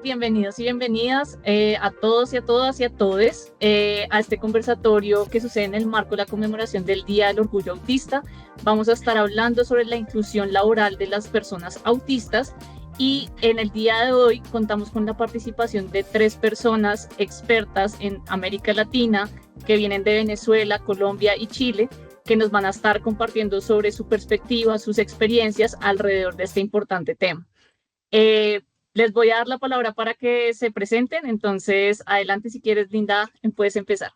Bienvenidos y bienvenidas a todos y a todas y a todes a este conversatorio que sucede en el marco de la conmemoración del Día del Orgullo Autista. Vamos a estar hablando sobre la inclusión laboral de las personas autistas y en el día de hoy contamos con la participación de 3 personas expertas en América Latina que vienen de Venezuela, Colombia y Chile, que nos van a estar compartiendo sobre su perspectiva, sus experiencias alrededor de este importante tema. Eh, Les voy a dar la palabra para que se presenten, entonces adelante si quieres, Linda, puedes empezar.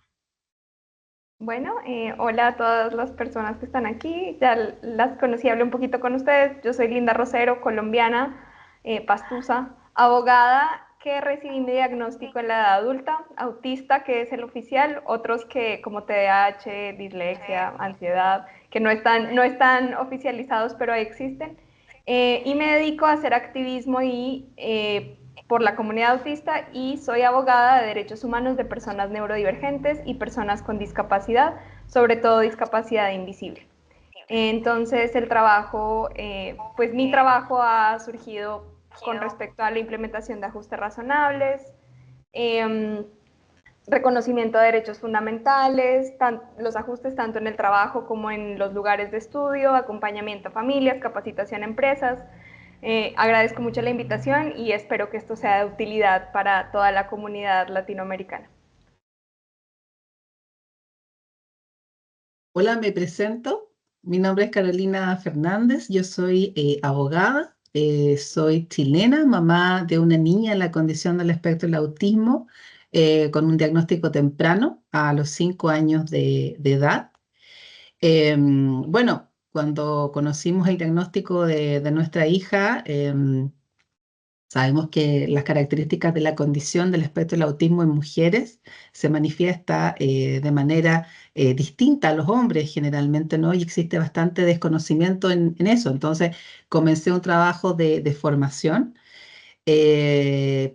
Bueno, hola a todas las personas que están aquí, ya las conocí, hablé un poquito con ustedes. Yo soy Linda Rosero, colombiana, pastusa, abogada que recibí mi diagnóstico en la edad adulta, autista, que es el oficial, otros que como TDAH, dislexia, ansiedad, que no están oficializados, pero ahí existen. Y me dedico a hacer activismo por la comunidad autista y soy abogada de derechos humanos de personas neurodivergentes y personas con discapacidad, sobre todo discapacidad invisible. Entonces pues mi trabajo ha surgido con respecto a la implementación de ajustes razonables, eh, reconocimiento de derechos fundamentales, los ajustes tanto en el trabajo como en los lugares de estudio, acompañamiento a familias, capacitación a empresas. Agradezco mucho la invitación y espero que esto sea de utilidad para toda la comunidad latinoamericana. Hola, me presento. Mi nombre es Carolina Fernández, yo soy abogada, soy chilena, mamá de una niña en la condición del espectro del autismo, con un diagnóstico temprano a los 5 años de edad. Bueno, cuando conocimos el diagnóstico de nuestra hija, sabemos que las características de la condición del espectro del autismo en mujeres se manifiesta de manera distinta a los hombres generalmente, ¿no? Y existe bastante desconocimiento en eso. Entonces, comencé un trabajo de formación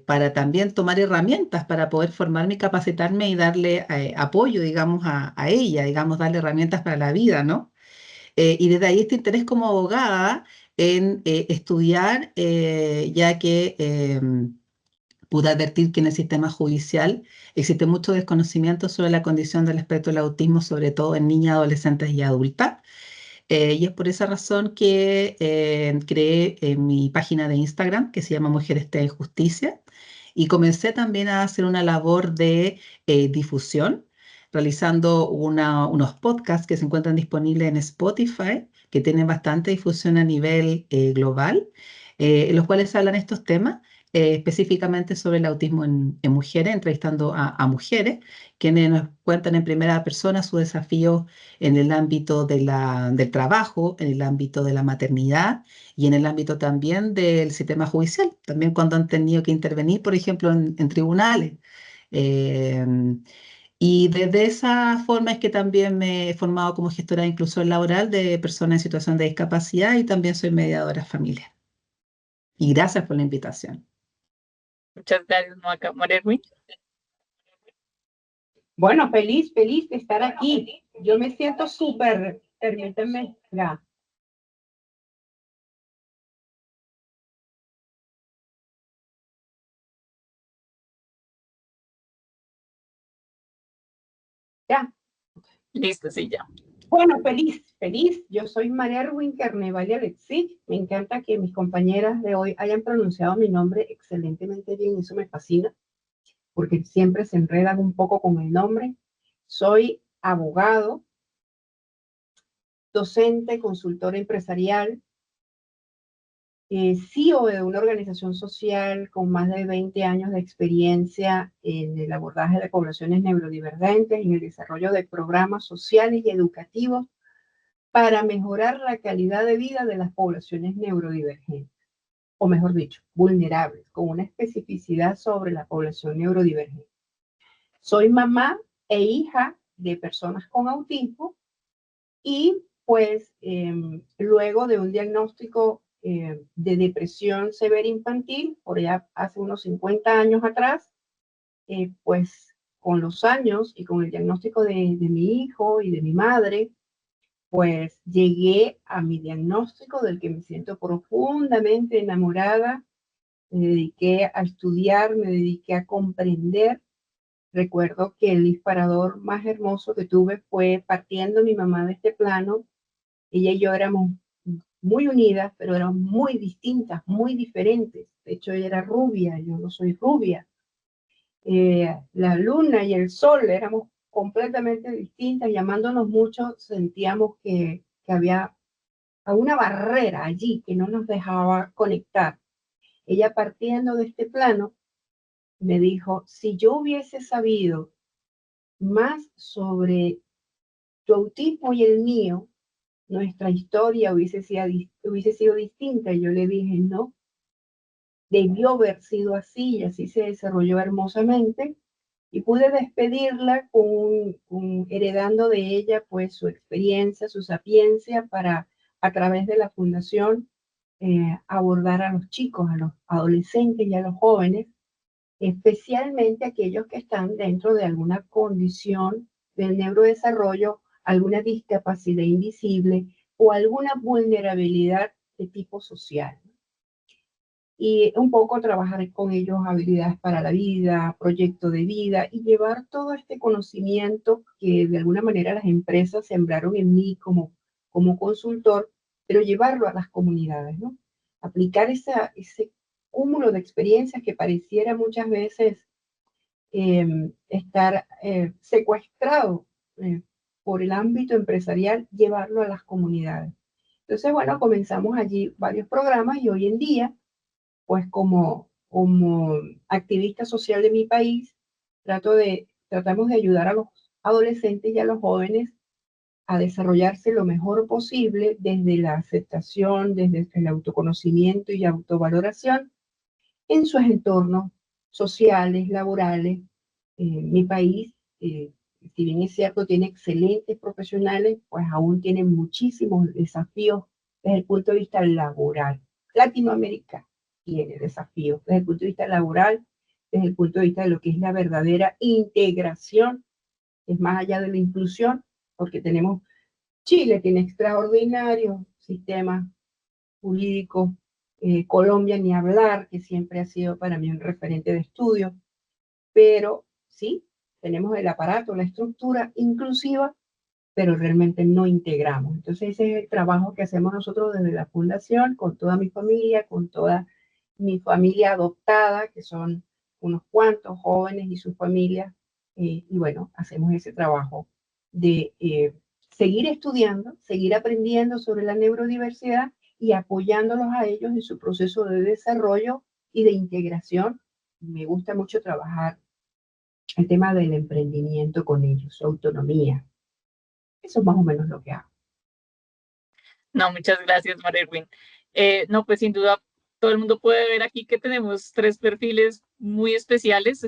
para también tomar herramientas para poder formarme y capacitarme y darle apoyo, digamos, a ella, digamos, darle herramientas para la vida, ¿no? Y desde ahí este interés como abogada en estudiar, ya que pude advertir que en el sistema judicial existe mucho desconocimiento sobre la condición del espectro del autismo, sobre todo en niñas, adolescentes y adultas. Y es por esa razón que creé mi página de Instagram, que se llama Mujeres T en Justicia, y comencé también a hacer una labor de difusión, realizando unos podcasts que se encuentran disponibles en Spotify, que tienen bastante difusión a nivel global, en los cuales se hablan estos temas, específicamente sobre el autismo en mujeres, entrevistando a mujeres, quienes nos cuentan en primera persona sus desafíos en el ámbito del trabajo, en el ámbito de la maternidad y en el ámbito también del sistema judicial, también cuando han tenido que intervenir, por ejemplo, en tribunales. Eh, y desde esa forma es que también me he formado como gestora de inclusión laboral de personas en situación de discapacidad y también soy mediadora familiar. Y gracias por la invitación. Muchas gracias, Morerwi. Bueno, feliz de estar aquí. Yo me siento súper, permítanme, ya. Ya. Listo, sí, ya. Bueno, feliz. Yo soy María Erwin Carnevale Alexí. Me encanta que mis compañeras de hoy hayan pronunciado mi nombre excelentemente bien. Eso me fascina, porque siempre se enredan un poco con el nombre. Soy abogado, docente, consultora empresarial, CEO de una organización social con más de 20 años de experiencia en el abordaje de poblaciones neurodivergentes, en el desarrollo de programas sociales y educativos para mejorar la calidad de vida de las poblaciones neurodivergentes, o mejor dicho, vulnerables, con una especificidad sobre la población neurodivergente. Soy mamá e hija de personas con autismo y pues luego de un diagnóstico de depresión severa infantil, por ya hace unos 50 años atrás, pues con los años y con el diagnóstico de mi hijo y de mi madre, pues llegué a mi diagnóstico del que me siento profundamente enamorada Me dediqué a estudiar, me dediqué a comprender. Recuerdo que el disparador más hermoso que tuve fue partiendo mi mamá de este plano. Ella y yo éramos muy unidas, pero éramos muy distintas, muy diferentes. De hecho, ella era rubia, yo no soy rubia. La luna y el sol éramos completamente distintas, llamándonos mucho, sentíamos que había una barrera allí que no nos dejaba conectar. Ella partiendo de este plano me dijo, si yo hubiese sabido más sobre tu autismo y el mío, nuestra historia hubiese sido distinta. Y yo le dije, no, debió haber sido así y así se desarrolló hermosamente. Y pude despedirla heredando de ella pues su experiencia, su sapiencia para a través de la fundación abordar a los chicos, a los adolescentes y a los jóvenes, especialmente aquellos que están dentro de alguna condición del neurodesarrollo, alguna discapacidad invisible o alguna vulnerabilidad de tipo social. Y un poco trabajar con ellos habilidades para la vida, proyecto de vida y llevar todo este conocimiento que de alguna manera las empresas sembraron en mí como consultor, pero llevarlo a las comunidades, ¿no? Aplicar ese cúmulo de experiencias que pareciera muchas veces estar secuestrado por el ámbito empresarial, llevarlo a las comunidades. Entonces, bueno, comenzamos allí varios programas y hoy en día pues como activista social de mi país, tratamos de ayudar a los adolescentes y a los jóvenes a desarrollarse lo mejor posible desde la aceptación, desde el autoconocimiento y autovaloración en sus entornos sociales, laborales. Mi país, si bien es cierto, tiene excelentes profesionales, pues aún tiene muchísimos desafíos desde el punto de vista laboral. Latinoamérica tiene desafíos desde el punto de vista laboral, desde el punto de vista de lo que es la verdadera integración, es más allá de la inclusión, porque Chile tiene extraordinarios sistemas jurídicos, Colombia ni hablar, que siempre ha sido para mí un referente de estudio, pero sí, tenemos el aparato, la estructura inclusiva, pero realmente no integramos. Entonces ese es el trabajo que hacemos nosotros desde la fundación, con toda mi familia, con toda mi familia adoptada, que son unos cuantos jóvenes y sus familias, y bueno, hacemos ese trabajo de seguir estudiando, seguir aprendiendo sobre la neurodiversidad y apoyándolos a ellos en su proceso de desarrollo y de integración. Me gusta mucho trabajar el tema del emprendimiento con ellos, su autonomía. Eso es más o menos lo que hago. No, muchas gracias, María Erwin. No, pues sin duda todo el mundo puede ver aquí que tenemos tres perfiles muy especiales.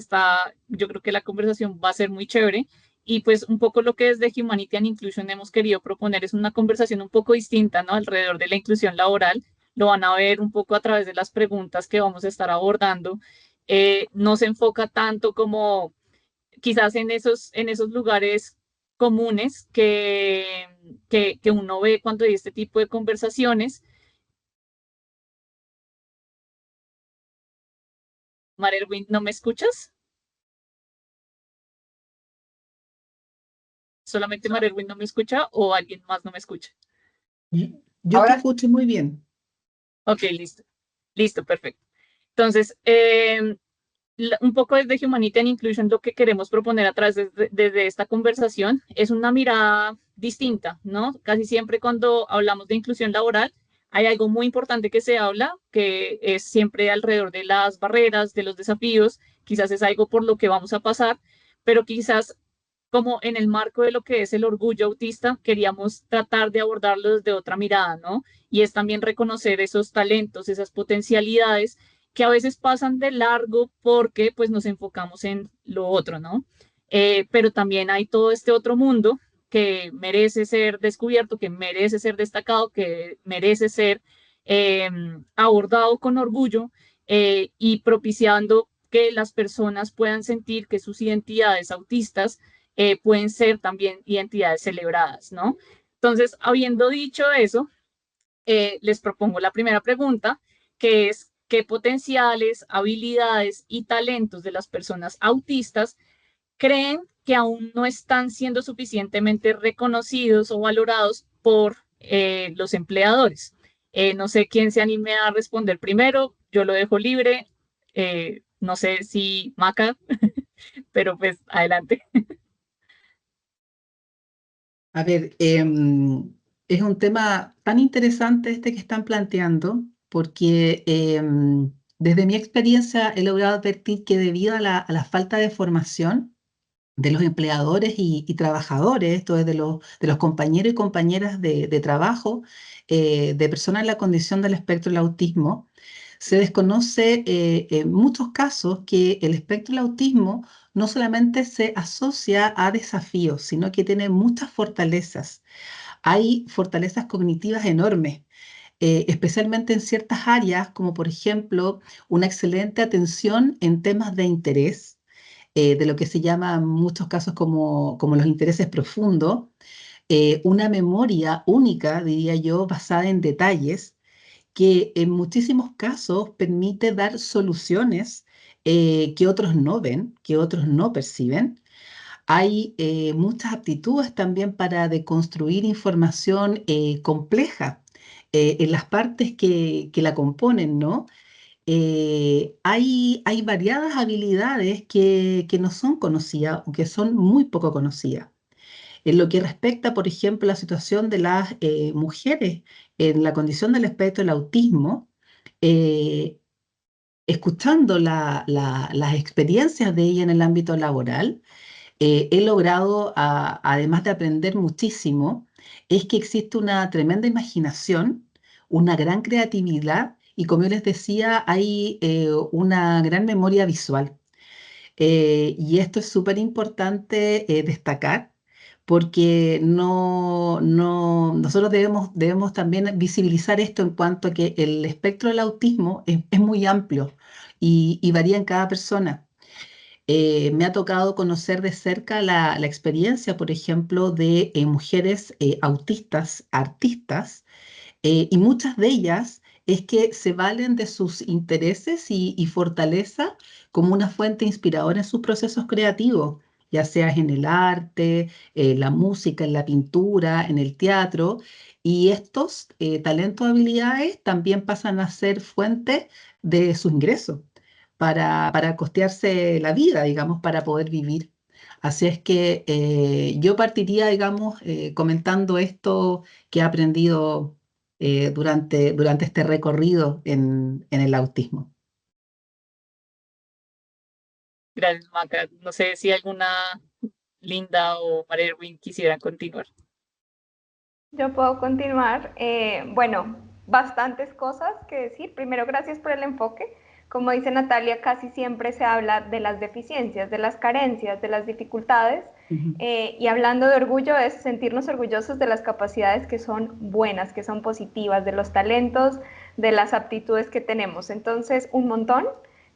Yo creo que la conversación va a ser muy chévere. Y pues un poco lo que desde Humanity and Inclusion hemos querido proponer es una conversación un poco distinta, ¿no? Alrededor de la inclusión laboral. Lo van a ver un poco a través de las preguntas que vamos a estar abordando. No se enfoca tanto como quizás en esos lugares comunes que uno ve cuando hay este tipo de conversaciones. Marerwin, ¿no me escuchas? ¿Solamente Marerwin no me escucha o alguien más no me escucha? Yo te Ahora escucho muy bien. Ok, listo. Listo, perfecto. Entonces, un poco desde Humanity and Inclusion lo que queremos proponer a través desde esta conversación es una mirada distinta, ¿no? Casi siempre cuando hablamos de inclusión laboral hay algo muy importante que se habla, que es siempre alrededor de las barreras, de los desafíos, quizás es algo por lo que vamos a pasar, pero quizás como en el marco de lo que es el orgullo autista, queríamos tratar de abordarlo desde otra mirada, ¿no? Y es también reconocer esos talentos, esas potencialidades que a veces pasan de largo porque pues nos enfocamos en lo otro, ¿no? Pero también hay todo este otro mundo que merece ser descubierto, que merece ser destacado, que merece ser abordado con orgullo y propiciando que las personas puedan sentir que sus identidades autistas pueden ser también identidades celebradas, ¿no? Entonces, habiendo dicho eso, les propongo la primera pregunta, que es, qué potenciales, habilidades y talentos de las personas autistas creen que aún no están siendo suficientemente reconocidos o valorados por los empleadores. No sé quién se anime a responder primero, yo lo dejo libre. No sé si Maca, pero pues adelante. A ver, es un tema tan interesante este que están planteando, porque desde mi experiencia he logrado advertir que debido a la falta de formación de los empleadores y trabajadores, esto es de los compañeros y compañeras de trabajo, de personas en la condición del espectro del autismo, se desconoce en muchos casos que el espectro del autismo no solamente se asocia a desafíos, sino que tiene muchas fortalezas. Hay fortalezas cognitivas enormes, especialmente en ciertas áreas, como por ejemplo una excelente atención en temas de interés, de lo que se llama en muchos casos como los intereses profundos, una memoria única, diría yo, basada en detalles, que en muchísimos casos permite dar soluciones que otros no ven, que otros no perciben. Hay muchas aptitudes también para deconstruir información compleja en las partes que la componen, ¿no? Hay variadas habilidades que no son conocidas o que son muy poco conocidas. En lo que respecta, por ejemplo, a la situación de las mujeres en la condición del espectro del autismo, eh, escuchando las experiencias de ella en el ámbito laboral, he logrado, además de aprender muchísimo, es que existe una tremenda imaginación, una gran creatividad y, como yo les decía, hay una gran memoria visual. Y esto es súper importante destacar porque nosotros debemos también visibilizar esto en cuanto a que el espectro del autismo es muy amplio y varía en cada persona. Me ha tocado conocer de cerca la experiencia, por ejemplo, de mujeres autistas, artistas, y muchas de ellas es que se valen de sus intereses y fortaleza como una fuente inspiradora en sus procesos creativos, ya sea en el arte, la música, en la pintura, en el teatro. Y estos talentos, habilidades también pasan a ser fuente de sus ingresos para costearse la vida, digamos, para poder vivir. Así es que yo partiría, digamos, comentando esto que he aprendido durante este recorrido en el autismo. Gracias, Maca. No sé si alguna Linda o María Erwin quisieran continuar. Yo puedo continuar. Bueno, bastantes cosas que decir. Primero, gracias por el enfoque. Como dice Natalia, casi siempre se habla de las deficiencias, de las carencias, de las dificultades. Ujú. Y hablando de orgullo, es sentirnos orgullosos de las capacidades que son buenas, que son positivas, de los talentos, de las aptitudes que tenemos. Entonces, un montón.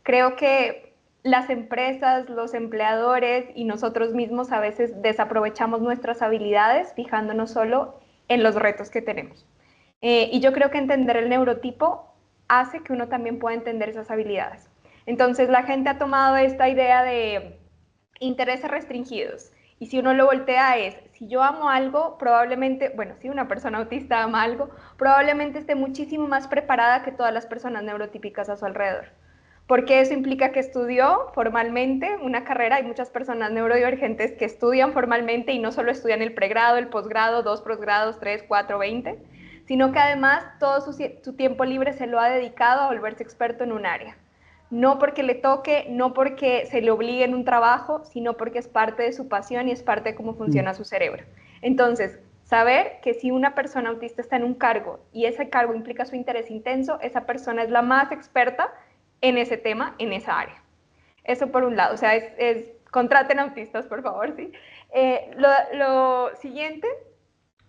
Creo que las empresas, los empleadores y nosotros mismos a veces desaprovechamos nuestras habilidades fijándonos solo en los retos que tenemos. Y yo creo que entender el neurotipo hace que uno también pueda entender esas habilidades. Entonces la gente ha tomado esta idea de intereses restringidos. Y si uno lo voltea es, si yo amo algo, probablemente, bueno, si una persona autista ama algo, probablemente esté muchísimo más preparada que todas las personas neurotípicas a su alrededor. Porque eso implica que estudió formalmente una carrera. Hay muchas personas neurodivergentes que estudian formalmente y no solo estudian el pregrado, el posgrado, 2 posgrados, 3, 4, 20, sino que además todo su tiempo libre se lo ha dedicado a volverse experto en un área. No porque le toque, no porque se le obligue en un trabajo, sino porque es parte de su pasión y es parte de cómo Mm. funciona su cerebro. Entonces, saber que si una persona autista está en un cargo y ese cargo implica su interés intenso, esa persona es la más experta en ese tema, en esa área. Eso por un lado, o sea, contraten autistas, por favor, ¿sí? Lo siguiente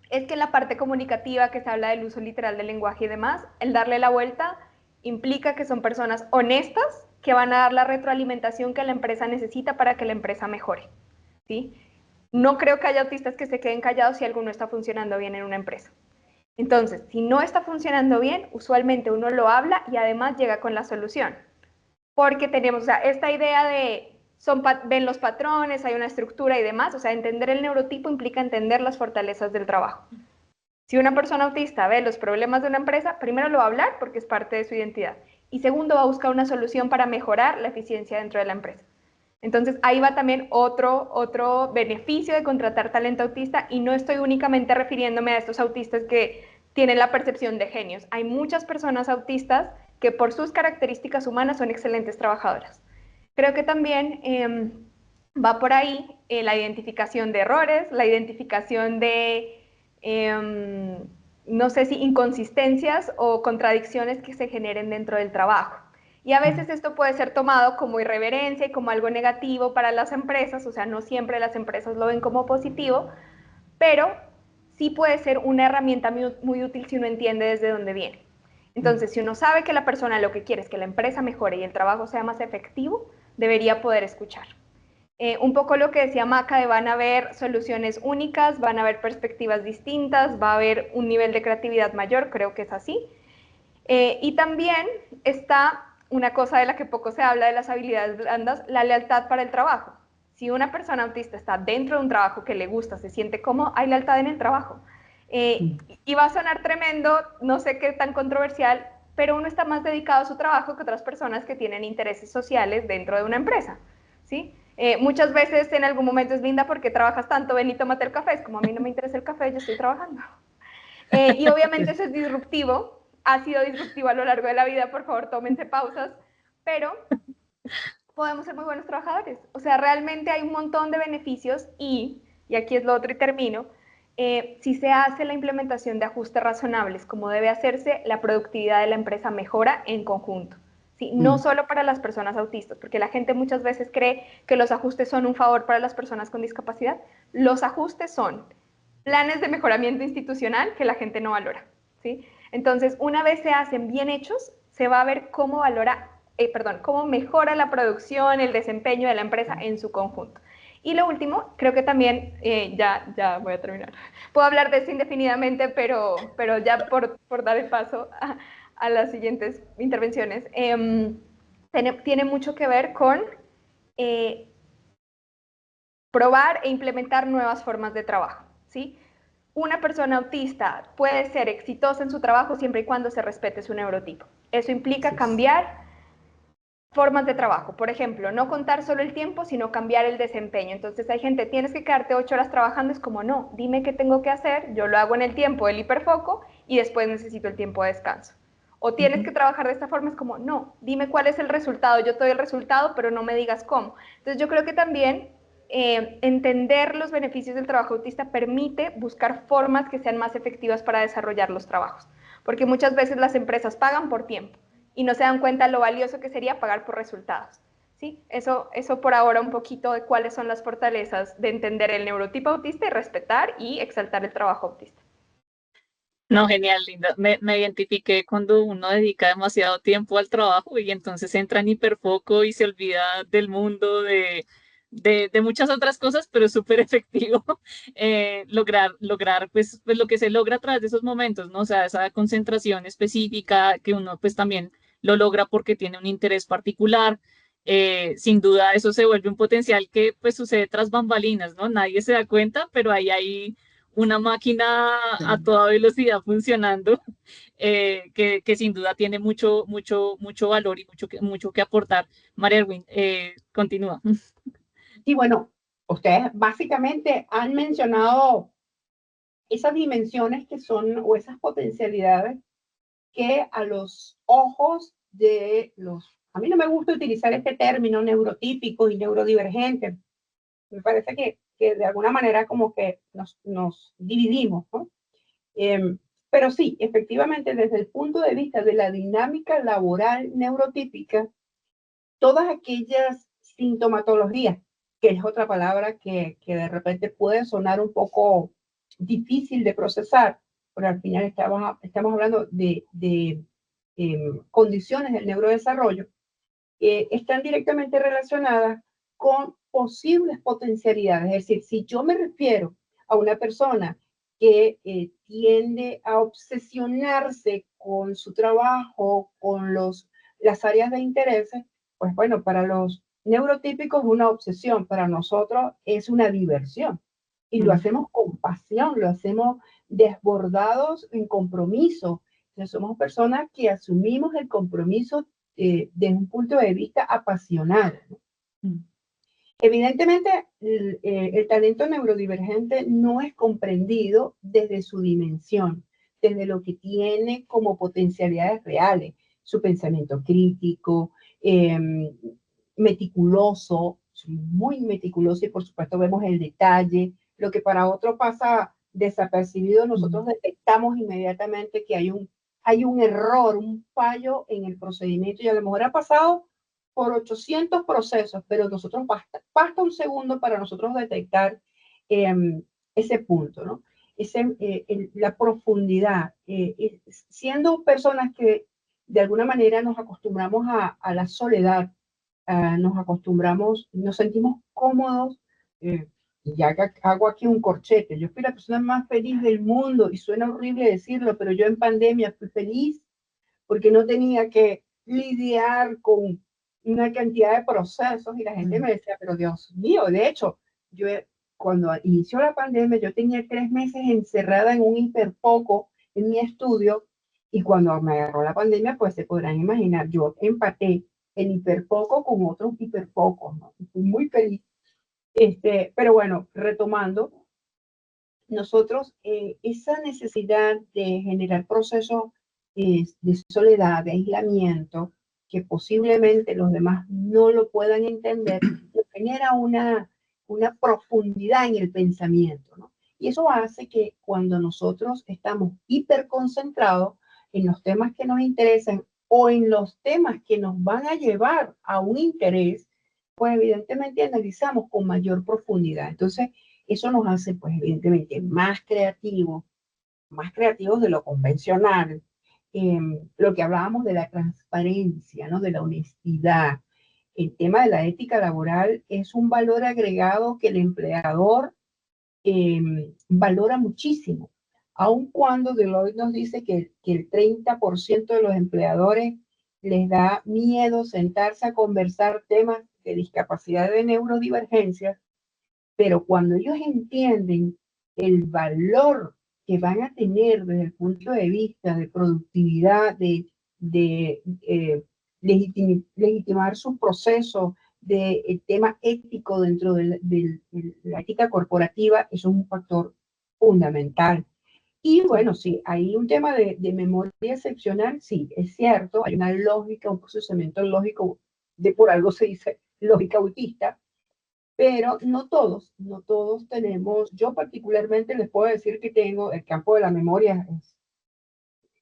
es que en la parte comunicativa, que se habla del uso literal del lenguaje y demás, el darle la vuelta implica que son personas honestas que van a dar la retroalimentación que la empresa necesita para que la empresa mejore, ¿sí? No creo que haya autistas que se queden callados si algo no está funcionando bien en una empresa. Entonces, si no está funcionando bien, usualmente uno lo habla y además llega con la solución. Porque tenemos, o sea, esta idea de ven los patrones, hay una estructura y demás, o sea, entender el neurotipo implica entender las fortalezas del trabajo. Si una persona autista ve los problemas de una empresa, primero lo va a hablar porque es parte de su identidad. Y segundo, va a buscar una solución para mejorar la eficiencia dentro de la empresa. Entonces, ahí va también otro beneficio de contratar talento autista, y no estoy únicamente refiriéndome a estos autistas que tienen la percepción de genios. Hay muchas personas autistas que por sus características humanas son excelentes trabajadoras. Creo que también va por ahí la identificación de errores, la identificación de, no sé si inconsistencias o contradicciones que se generen dentro del trabajo. Y a veces esto puede ser tomado como irreverencia y como algo negativo para las empresas, o sea, no siempre las empresas lo ven como positivo, pero sí puede ser una herramienta muy útil si uno entiende desde dónde viene. Entonces, si uno sabe que la persona lo que quiere es que la empresa mejore y el trabajo sea más efectivo, debería poder escuchar. Un poco lo que decía Maca, de van a haber soluciones únicas, van a haber perspectivas distintas, va a haber un nivel de creatividad mayor, creo que es así. Y también está una cosa de la que poco se habla de las habilidades blandas, la lealtad para el trabajo. Si una persona autista está dentro de un trabajo que le gusta, se siente cómodo, hay lealtad en el trabajo. Y va a sonar tremendo, no sé qué tan controversial, pero uno está más dedicado a su trabajo que otras personas que tienen intereses sociales dentro de una empresa, ¿sí? Muchas veces en algún momento es linda porque trabajas tanto, ven y tómate el café, es como a mí no me interesa el café, yo estoy trabajando. Y obviamente eso es disruptivo, ha sido disruptivo a lo largo de la vida, por favor tómense pausas, pero podemos ser muy buenos trabajadores. O sea, realmente hay un montón de beneficios y aquí es lo otro y termino, si se hace la implementación de ajustes razonables como debe hacerse, la productividad de la empresa mejora en conjunto. ¿Sí? No solo para las personas autistas, porque la gente muchas veces cree que los ajustes son un favor para las personas con discapacidad. Los ajustes son planes de mejoramiento institucional que la gente no valora, ¿sí? Entonces, una vez se hacen bien hechos, se va a ver cómo cómo mejora la producción, el desempeño de la empresa en su conjunto. Y lo último, creo que también, ya voy a terminar, puedo hablar de esto indefinidamente, pero ya por dar el paso a las siguientes intervenciones, tiene mucho que ver con probar e implementar nuevas formas de trabajo, ¿sí? Una persona autista puede ser exitosa en su trabajo siempre y cuando se respete su neurotipo. Eso implica cambiar formas de trabajo. Por ejemplo, no contar solo el tiempo, sino cambiar el desempeño. Entonces hay gente, tienes que quedarte 8 horas trabajando, es como, no, dime qué tengo que hacer, yo lo hago en el tiempo del hiperfoco y después necesito el tiempo de descanso. O tienes que trabajar de esta forma, es como, no, dime cuál es el resultado, yo te doy el resultado, pero no me digas cómo. Entonces yo creo que también entender los beneficios del trabajo autista permite buscar formas que sean más efectivas para desarrollar los trabajos, porque muchas veces las empresas pagan por tiempo y no se dan cuenta lo valioso que sería pagar por resultados. ¿Sí? Eso por ahora un poquito de cuáles son las fortalezas de entender el neurotipo autista y respetar y exaltar el trabajo autista. No, genial, Linda. Me identifiqué cuando uno dedica demasiado tiempo al trabajo y entonces entra en hiperfoco y se olvida del mundo, de muchas otras cosas, pero es súper efectivo lograr pues lo que se logra a través de esos momentos, ¿no? O sea, esa concentración específica que uno pues también lo logra porque tiene un interés particular. Sin duda eso se vuelve un potencial que pues sucede tras bambalinas, ¿no? Nadie se da cuenta, pero ahí hay una máquina a toda velocidad funcionando, que sin duda tiene mucho valor y mucho que aportar. María Erwin, continúa. Y bueno, ustedes básicamente han mencionado esas dimensiones que son, o esas potencialidades que a los ojos de a mí no me gusta utilizar este término neurotípico y neurodivergente. Me parece que de alguna manera como que nos dividimos, ¿no? Pero sí, efectivamente, desde el punto de vista de la dinámica laboral neurotípica, todas aquellas sintomatologías, que es otra palabra que de repente puede sonar un poco difícil de procesar, pero al final estamos hablando de condiciones del neurodesarrollo, están directamente relacionadas con posibles potencialidades. Es decir, si yo me refiero a una persona que tiende a obsesionarse con su trabajo, con las áreas de interés, pues bueno, para los neurotípicos es una obsesión, para nosotros es una diversión. Y lo hacemos con pasión, lo hacemos desbordados en compromiso. Entonces, somos personas que asumimos el compromiso desde un punto de vista apasionado, ¿no? Evidentemente, el talento neurodivergente no es comprendido desde su dimensión, desde lo que tiene como potencialidades reales, su pensamiento crítico, meticuloso, muy meticuloso, y por supuesto vemos el detalle, lo que para otro pasa desapercibido, nosotros detectamos inmediatamente que hay un error, un fallo en el procedimiento, y a lo mejor ha pasado por 800 procesos, pero nosotros basta un segundo para nosotros detectar ese punto, ¿no? La profundidad, siendo personas que de alguna manera nos acostumbramos a la soledad, nos sentimos cómodos, ya que hago aquí un corchete, yo fui la persona más feliz del mundo, y suena horrible decirlo, pero yo en pandemia fui feliz porque no tenía que lidiar con una cantidad de procesos, y la gente me decía, pero Dios mío, de hecho, yo cuando inició la pandemia, yo tenía 3 meses encerrada en un hiperfoco en mi estudio, y cuando me agarró la pandemia, pues se podrán imaginar, yo empaté el hiperfoco con otros hiperfocos, ¿no? Fui muy feliz. Pero bueno, retomando, nosotros esa necesidad de generar procesos de soledad, de aislamiento, que posiblemente los demás no lo puedan entender, nos genera una profundidad en el pensamiento, ¿no? Y eso hace que cuando nosotros estamos hiperconcentrados en los temas que nos interesan o en los temas que nos van a llevar a un interés, pues evidentemente analizamos con mayor profundidad. Entonces, eso nos hace, pues, evidentemente, más creativos de lo convencional. Lo que hablábamos de la transparencia, ¿no? De la honestidad. El tema de la ética laboral es un valor agregado que el empleador valora muchísimo, aun cuando Deloitte nos dice que el 30% de los empleadores les da miedo sentarse a conversar temas de discapacidad, de neurodivergencia, pero cuando ellos entienden el valor que van a tener desde el punto de vista de productividad, de legitimar su proceso, del tema ético dentro de la ética corporativa, eso es un factor fundamental. Y bueno, sí, hay un tema de memoria excepcional, sí, es cierto, hay una lógica, un procesamiento lógico, por algo se dice lógica autista, pero no todos tenemos. Yo particularmente les puedo decir que tengo el campo de la memoria,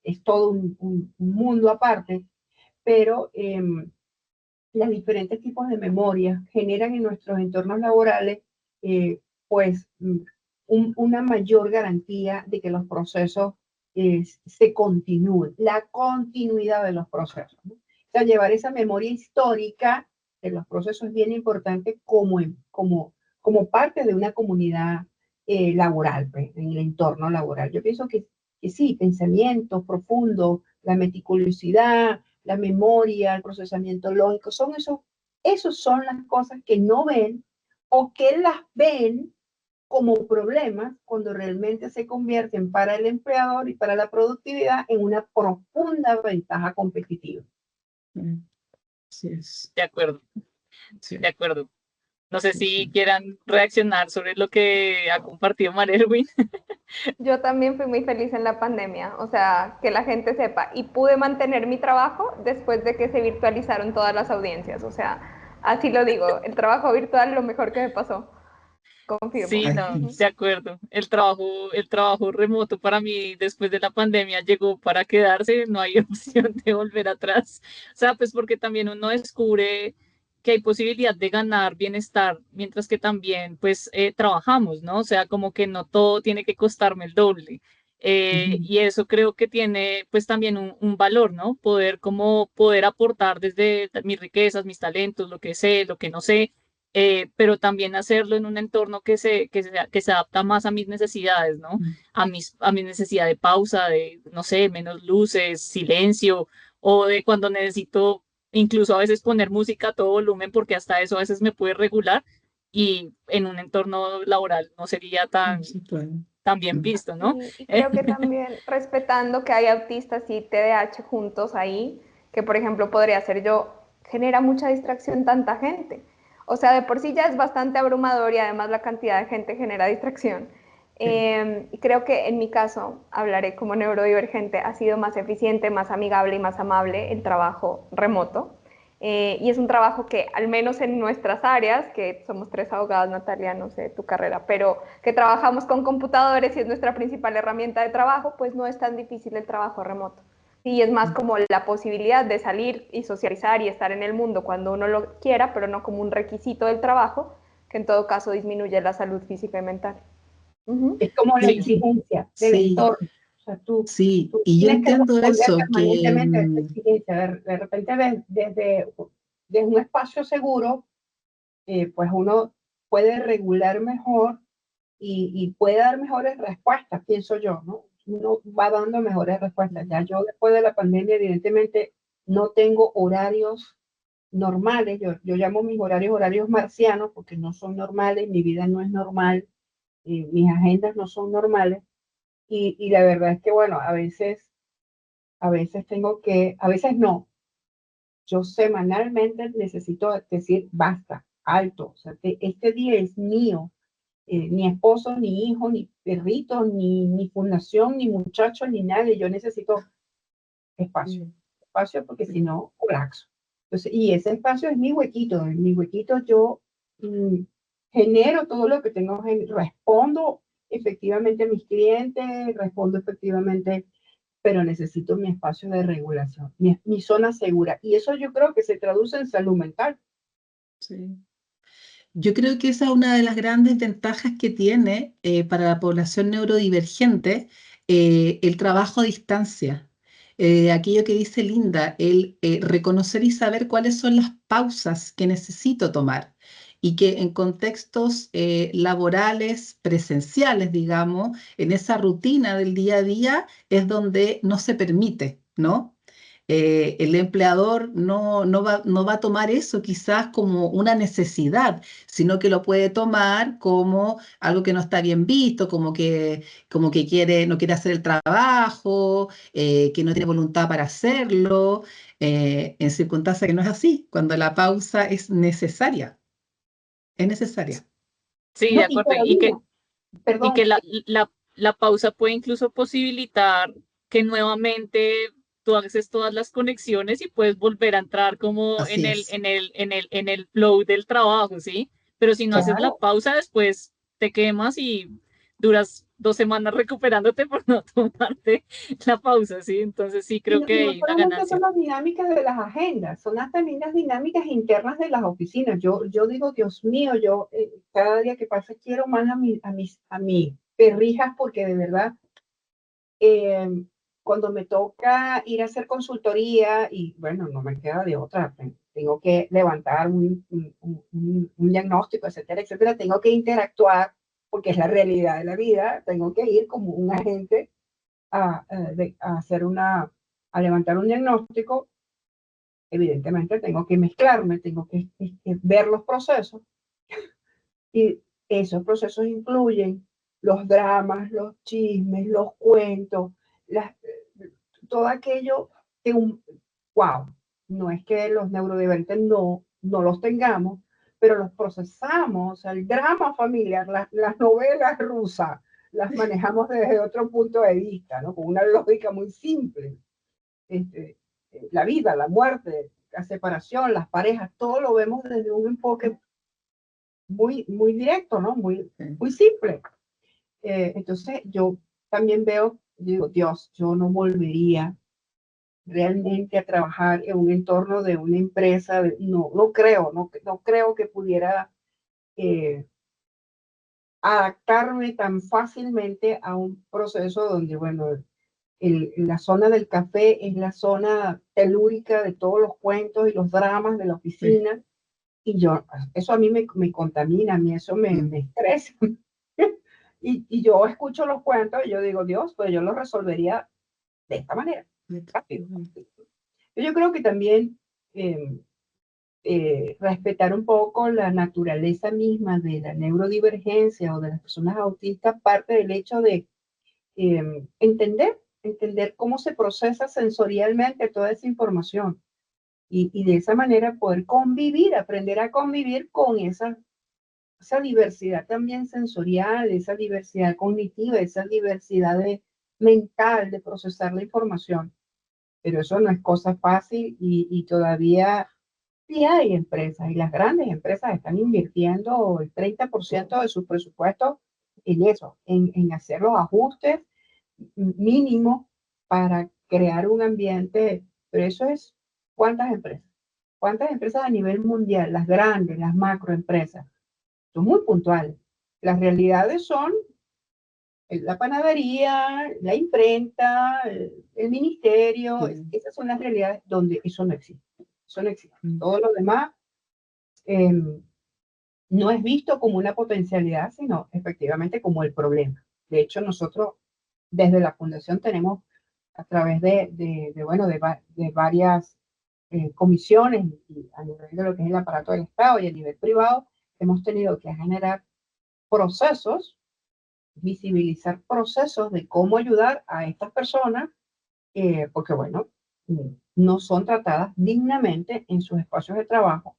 es todo un mundo aparte, pero los diferentes tipos de memoria generan en nuestros entornos laborales, pues, una mayor garantía de que los procesos se continúen, la continuidad de los procesos, ¿no? O sea, llevar esa memoria histórica de los procesos es bien importante como parte de una comunidad laboral, pues, en el entorno laboral. Yo pienso que sí, pensamientos profundos, la meticulosidad, la memoria, el procesamiento lógico, esos son las cosas que no ven o que las ven como problemas cuando realmente se convierten para el empleador y para la productividad en una profunda ventaja competitiva. Así es. De acuerdo, Sí. de acuerdo. No sé Sí, si sí. quieran reaccionar sobre lo que ha compartido Marelwin. Yo también fui muy feliz en la pandemia, o sea, que la gente sepa, y pude mantener mi trabajo después de que se virtualizaron todas las audiencias, o sea, así lo digo, el trabajo virtual lo mejor que me pasó, confirmo. Sí, Ay, no, de acuerdo. El trabajo remoto para mí después de la pandemia llegó para quedarse, no hay opción de volver atrás. O sea, pues porque también uno descubre que hay posibilidad de ganar bienestar, mientras que también pues trabajamos, ¿no? O sea, como que no todo tiene que costarme el doble. Y eso creo que tiene pues también un valor, ¿no? Poder como poder aportar desde mis riquezas, mis talentos, lo que sé, lo que no sé, pero también hacerlo en un entorno que se adapta más a mis necesidades, ¿no? A mi necesidad de pausa, de, no sé, menos luces, silencio, o de cuando necesito incluso a veces poner música a todo volumen, porque hasta eso a veces me puede regular y en un entorno laboral no sería Sí, claro. tan bien visto, ¿no? Y creo que también respetando que hay autistas y TDAH juntos ahí, que por ejemplo podría ser yo, genera mucha distracción tanta gente. O sea, de por sí ya es bastante abrumador y además la cantidad de gente genera distracción. Y creo que en mi caso, hablaré como neurodivergente, ha sido más eficiente, más amigable y más amable el trabajo remoto. Y es un trabajo que, al menos en nuestras áreas, que somos tres abogados, Natalia, no sé tu carrera, pero que trabajamos con computadores y es nuestra principal herramienta de trabajo, pues no es tan difícil el trabajo remoto. Y es más como la posibilidad de salir y socializar y estar en el mundo cuando uno lo quiera, pero no como un requisito del trabajo, que en todo caso disminuye la salud física y mental. Es como la Sí, exigencia del Sí, entorno. O sea, sí, tú y yo tienes que entiendo responder eso, que permanentemente a esa exigencia. De repente, desde un espacio seguro, pues uno puede regular mejor y puede dar mejores respuestas, pienso yo, ¿no? Uno va dando mejores respuestas. Ya yo después de la pandemia, evidentemente, no tengo horarios normales. Yo llamo mis horarios marcianos porque no son normales, mi vida no es normal, mis agendas no son normales. Y la verdad es que, bueno, a veces tengo que, a veces no. Yo semanalmente necesito decir basta, alto. O sea, este día es mío. Ni esposo, ni hijo, ni perrito, ni fundación, ni muchacho, ni nadie. Yo necesito espacio. Espacio porque si no, colapso. Entonces, y ese espacio es mi huequito. En mi huequito yo mm, genero todo lo que tengo, respondo efectivamente a mis clientes, respondo efectivamente, pero necesito mi espacio de regulación, mi zona segura. Y eso yo creo que se traduce en salud mental. sí. Yo creo que esa es una de las grandes ventajas que tiene para la población neurodivergente el trabajo a distancia. Aquello que dice Linda, el reconocer y saber cuáles son las pausas que necesito tomar y que en contextos laborales, presenciales, digamos, en esa rutina del día a día es donde no se permite, ¿no? El empleador no va a tomar eso quizás como una necesidad, sino que lo puede tomar como algo que no está bien visto, como que no quiere hacer el trabajo, que no tiene voluntad para hacerlo, en circunstancias que no es así, cuando la pausa es necesaria, es necesaria. sí, de No, y acuerdo. Carolina, Y que perdón, la pausa puede incluso posibilitar que nuevamente tú haces todas las conexiones y puedes volver a entrar como Así es. en el flow del trabajo, ¿sí? Pero si no haces la claro. pausa, después te quemas y duras 2 semanas recuperándote por no tomarte la pausa, ¿sí? Entonces sí creo que Y no hay una solamente son ganancia. las dinámicas de las agendas, son también las dinámicas internas de las oficinas. Yo digo, Dios mío, yo cada día que pasa quiero más a mis perrijas porque de verdad, eh, cuando me toca ir a hacer consultoría y bueno, no me queda de otra, tengo que levantar un diagnóstico, etcétera, etcétera, tengo que interactuar porque es la realidad de la vida, tengo que ir como un agente a hacer a levantar un diagnóstico. Evidentemente tengo que mezclarme, tengo que ver los procesos y esos procesos incluyen los dramas, los chismes, los cuentos, las, todo aquello que wow, no es que los neurodivergentes no los tengamos, pero los procesamos, o sea, el drama familiar, las novelas rusas, las manejamos desde otro punto de vista, ¿no? Con una lógica muy simple. Este, la vida, la muerte, la separación, las parejas, todo lo vemos desde un enfoque muy directo, ¿no? Muy simple. Entonces yo también veo, digo, Dios, yo no volvería realmente a trabajar en un entorno de una empresa, no creo, no creo que pudiera eh, adaptarme tan fácilmente a un proceso donde, bueno, la zona del café es la zona telúrica de todos los cuentos y los dramas de la Sí, oficina. Y eso a mí me contamina, a mí eso me estresa. Y yo escucho los cuentos y yo digo, Dios, pues yo lo resolvería de esta manera, rápido. Yo creo que también respetar un poco la naturaleza misma de la neurodivergencia o de las personas autistas parte del hecho de entender cómo se procesa sensorialmente toda esa información y de esa manera poder convivir, aprender a convivir con esa diversidad también sensorial, esa diversidad cognitiva, esa diversidad mental de procesar la información. Pero eso no es cosa fácil y todavía sí hay empresas y las grandes empresas están invirtiendo el 30% de sus presupuestos en eso, en hacer los ajustes mínimos para crear un ambiente. Pero eso es, ¿cuántas empresas? ¿Cuántas empresas a nivel mundial? Las grandes, las macroempresas son muy puntuales. Las realidades son la panadería, la imprenta, el ministerio. Esas son las realidades donde eso no existe. Eso no existe. Todo lo demás no es visto como una potencialidad, sino efectivamente como el problema. De hecho, nosotros desde la Fundación tenemos a través de varias comisiones y a nivel de lo que es el aparato del Estado y a nivel privado, hemos tenido que generar procesos, visibilizar procesos de cómo ayudar a estas personas, porque bueno, no son tratadas dignamente en sus espacios de trabajo.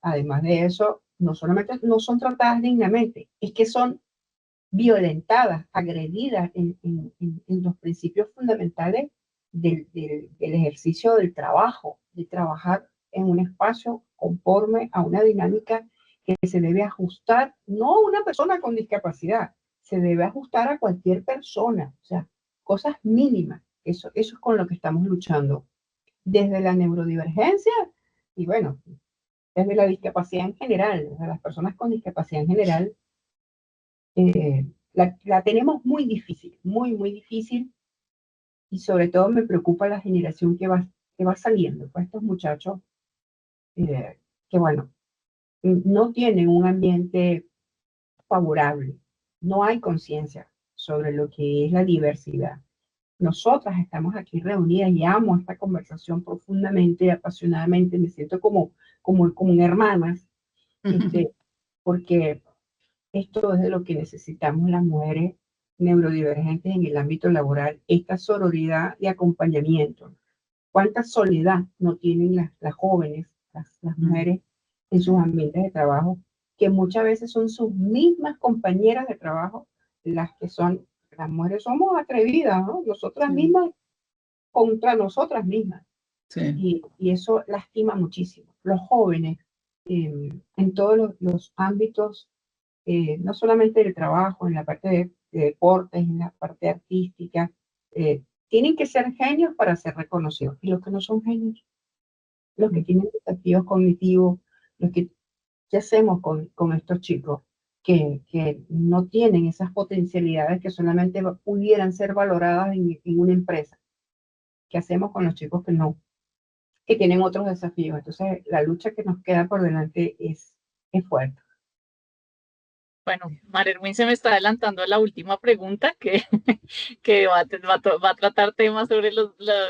Además de eso, no solamente no son tratadas dignamente, es que son violentadas, agredidas en los principios fundamentales del ejercicio del trabajo, de trabajar en un espacio conforme a una dinámica que se debe ajustar, no a una persona con discapacidad, se debe ajustar a cualquier persona, o sea, cosas mínimas. Eso es con lo que estamos luchando. Desde la neurodivergencia y bueno, desde la discapacidad en general, desde las personas con discapacidad en general, la tenemos muy difícil, muy, muy difícil, y sobre todo me preocupa la generación que va saliendo, pues estos muchachos que, bueno, no tienen un ambiente favorable, no hay conciencia sobre lo que es la diversidad. Nosotras estamos aquí reunidas y amo esta conversación profundamente, apasionadamente, me siento como hermanas, porque esto es de lo que necesitamos las mujeres neurodivergentes en el ámbito laboral, esta sororidad y acompañamiento. ¿Cuánta soledad no tienen las jóvenes, las mujeres en sus ambientes de trabajo, que muchas veces son sus mismas compañeras de trabajo las que son, las mujeres somos atrevidas, ¿no? Nosotras mismas contra nosotras mismas. Y eso lastima muchísimo. Los jóvenes, en todos los ámbitos, no solamente del trabajo, en la parte de deportes, en la parte artística, tienen que ser genios para ser reconocidos. Y los que no son genios, los que tienen desafíos cognitivos, ¿qué hacemos con estos chicos que no tienen esas potencialidades que solamente pudieran ser valoradas en una empresa? ¿Qué hacemos con los chicos que tienen otros desafíos? Entonces, la lucha que nos queda por delante es fuerte. Bueno, Marerwin se me está adelantando a la última pregunta que va a tratar temas sobre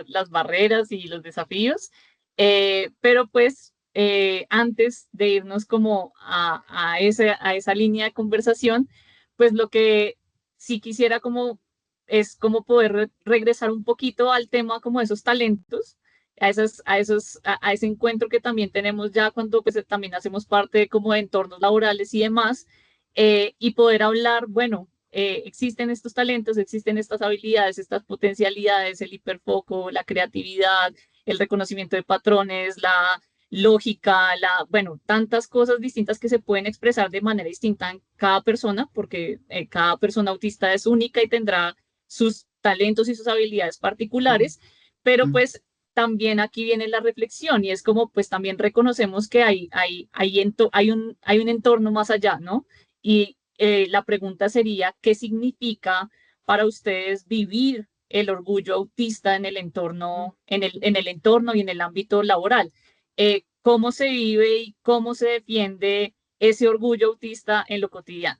las barreras y los desafíos, pero pues antes de irnos como a esa línea de conversación, pues lo que sí quisiera como es como poder regresar un poquito al tema como de esos talentos, a ese encuentro que también tenemos ya cuando pues también hacemos parte de como de entornos laborales y demás, y poder hablar, bueno, existen estos talentos, existen estas habilidades, estas potencialidades, el hiperfoco, la creatividad, el reconocimiento de patrones, la lógica, bueno, tantas cosas distintas que se pueden expresar de manera distinta en cada persona, porque cada persona autista es única y tendrá sus talentos y sus habilidades particulares, pero pues también aquí viene la reflexión y es como pues también reconocemos que hay un entorno más allá, ¿no? Y la pregunta sería, ¿qué significa para ustedes vivir el orgullo autista en el entorno, en el entorno y en el ámbito laboral? cómo se vive y cómo se defiende ese orgullo autista en lo cotidiano.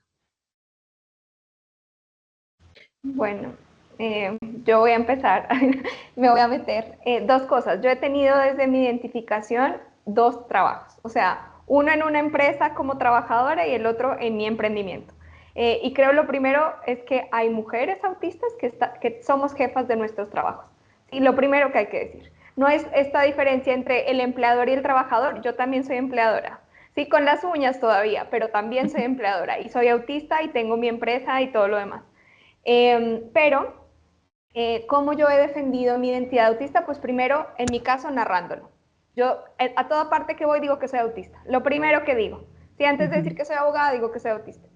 Bueno, yo voy a empezar, me voy a meter. Dos cosas. Yo he tenido desde mi identificación dos trabajos, o sea, uno en una empresa como trabajadora y el otro en mi emprendimiento. Y creo lo primero es que hay mujeres autistas que somos jefas de nuestros trabajos. Y lo primero que hay que decir, no es esta diferencia entre el empleador y el trabajador, yo también soy empleadora. Sí, con las uñas todavía, pero también soy empleadora y soy autista y tengo mi empresa y todo lo demás. Pero, ¿cómo yo he defendido mi identidad autista? Pues primero, en mi caso, narrándolo. Yo a toda parte que voy digo que soy autista. Lo primero que digo. Si antes de decir que soy abogada, digo que soy autista.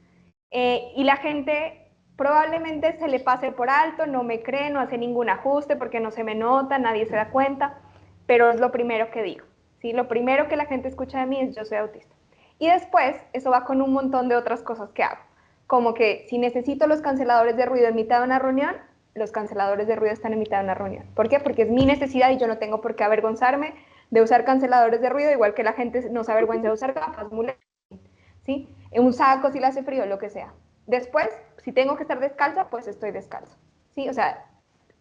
Y la gente probablemente se le pase por alto, no me cree, no hace ningún ajuste porque no se me nota, nadie se da cuenta, pero es lo primero que digo. ¿Sí? Lo primero que la gente escucha de mí es yo soy autista. Y después, eso va con un montón de otras cosas que hago. Como que si necesito los canceladores de ruido en mitad de una reunión, los canceladores de ruido están en mitad de una reunión. ¿Por qué? Porque es mi necesidad y yo no tengo por qué avergonzarme de usar canceladores de ruido, igual que la gente no se avergüenza de usar gafas, ¿sí? En un saco si le hace frío, lo que sea. Después, si tengo que estar descalza, pues estoy descalza, ¿sí? O sea,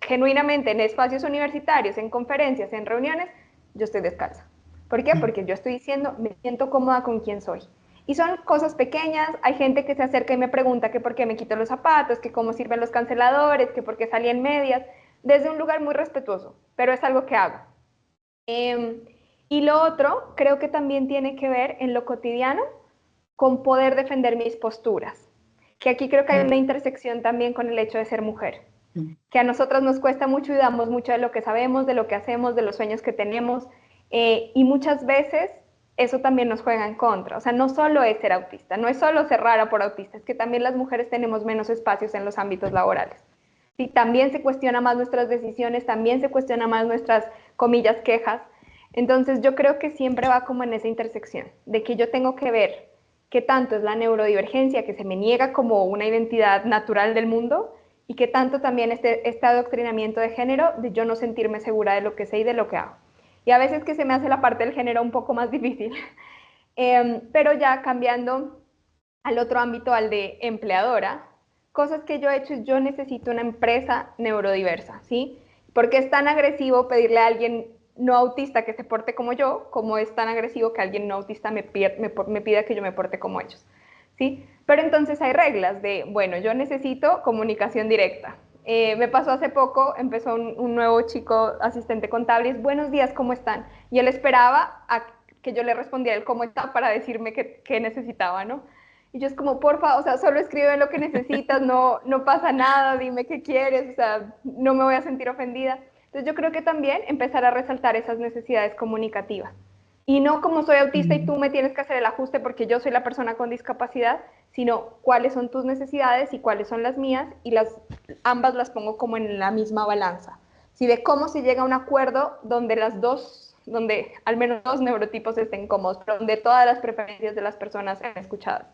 genuinamente en espacios universitarios, en conferencias, en reuniones, yo estoy descalza. ¿Por qué? Porque yo estoy diciendo, me siento cómoda con quien soy. Y son cosas pequeñas, hay gente que se acerca y me pregunta que por qué me quito los zapatos, que cómo sirven los canceladores, que por qué salí en medias, desde un lugar muy respetuoso, pero es algo que hago. Y lo otro, creo que también tiene que ver en lo cotidiano con poder defender mis posturas, que aquí creo que hay una intersección también con el hecho de ser mujer, que a nosotras nos cuesta mucho y damos mucho de lo que sabemos, de lo que hacemos, de los sueños que tenemos, y muchas veces eso también nos juega en contra. O sea, no solo es ser autista, no es solo ser rara por autista, es que también las mujeres tenemos menos espacios en los ámbitos laborales. Sí, también se cuestiona más nuestras decisiones, también se cuestiona más nuestras, comillas, quejas. Entonces yo creo que siempre va como en esa intersección, de que yo tengo que ver qué tanto es la neurodivergencia que se me niega como una identidad natural del mundo y qué tanto también este adoctrinamiento de género de yo no sentirme segura de lo que sé y de lo que hago. Y a veces que se me hace la parte del género un poco más difícil. Pero ya cambiando al otro ámbito, al de empleadora, cosas que yo he hecho es yo necesito una empresa neurodiversa, ¿sí? Porque es tan agresivo pedirle a alguien no autista que se porte como yo, como es tan agresivo que alguien no autista me pida que yo me porte como ellos, ¿sí? Pero entonces hay reglas de, bueno, yo necesito comunicación directa. Me pasó hace poco, empezó un nuevo chico asistente contable, y es, buenos días, ¿cómo están? Y él esperaba a que yo le respondiera el cómo está para decirme qué necesitaba, ¿no? Y yo es como, porfa, o sea, solo escribe lo que necesitas, no pasa nada, dime qué quieres, o sea, no me voy a sentir ofendida. Entonces yo creo que también empezar a resaltar esas necesidades comunicativas. Y no como soy autista y tú me tienes que hacer el ajuste porque yo soy la persona con discapacidad, sino cuáles son tus necesidades y cuáles son las mías y ambas las pongo como en la misma balanza. Si de cómo se llega a un acuerdo donde donde al menos dos neurotipos estén cómodos, pero donde todas las preferencias de las personas sean escuchadas.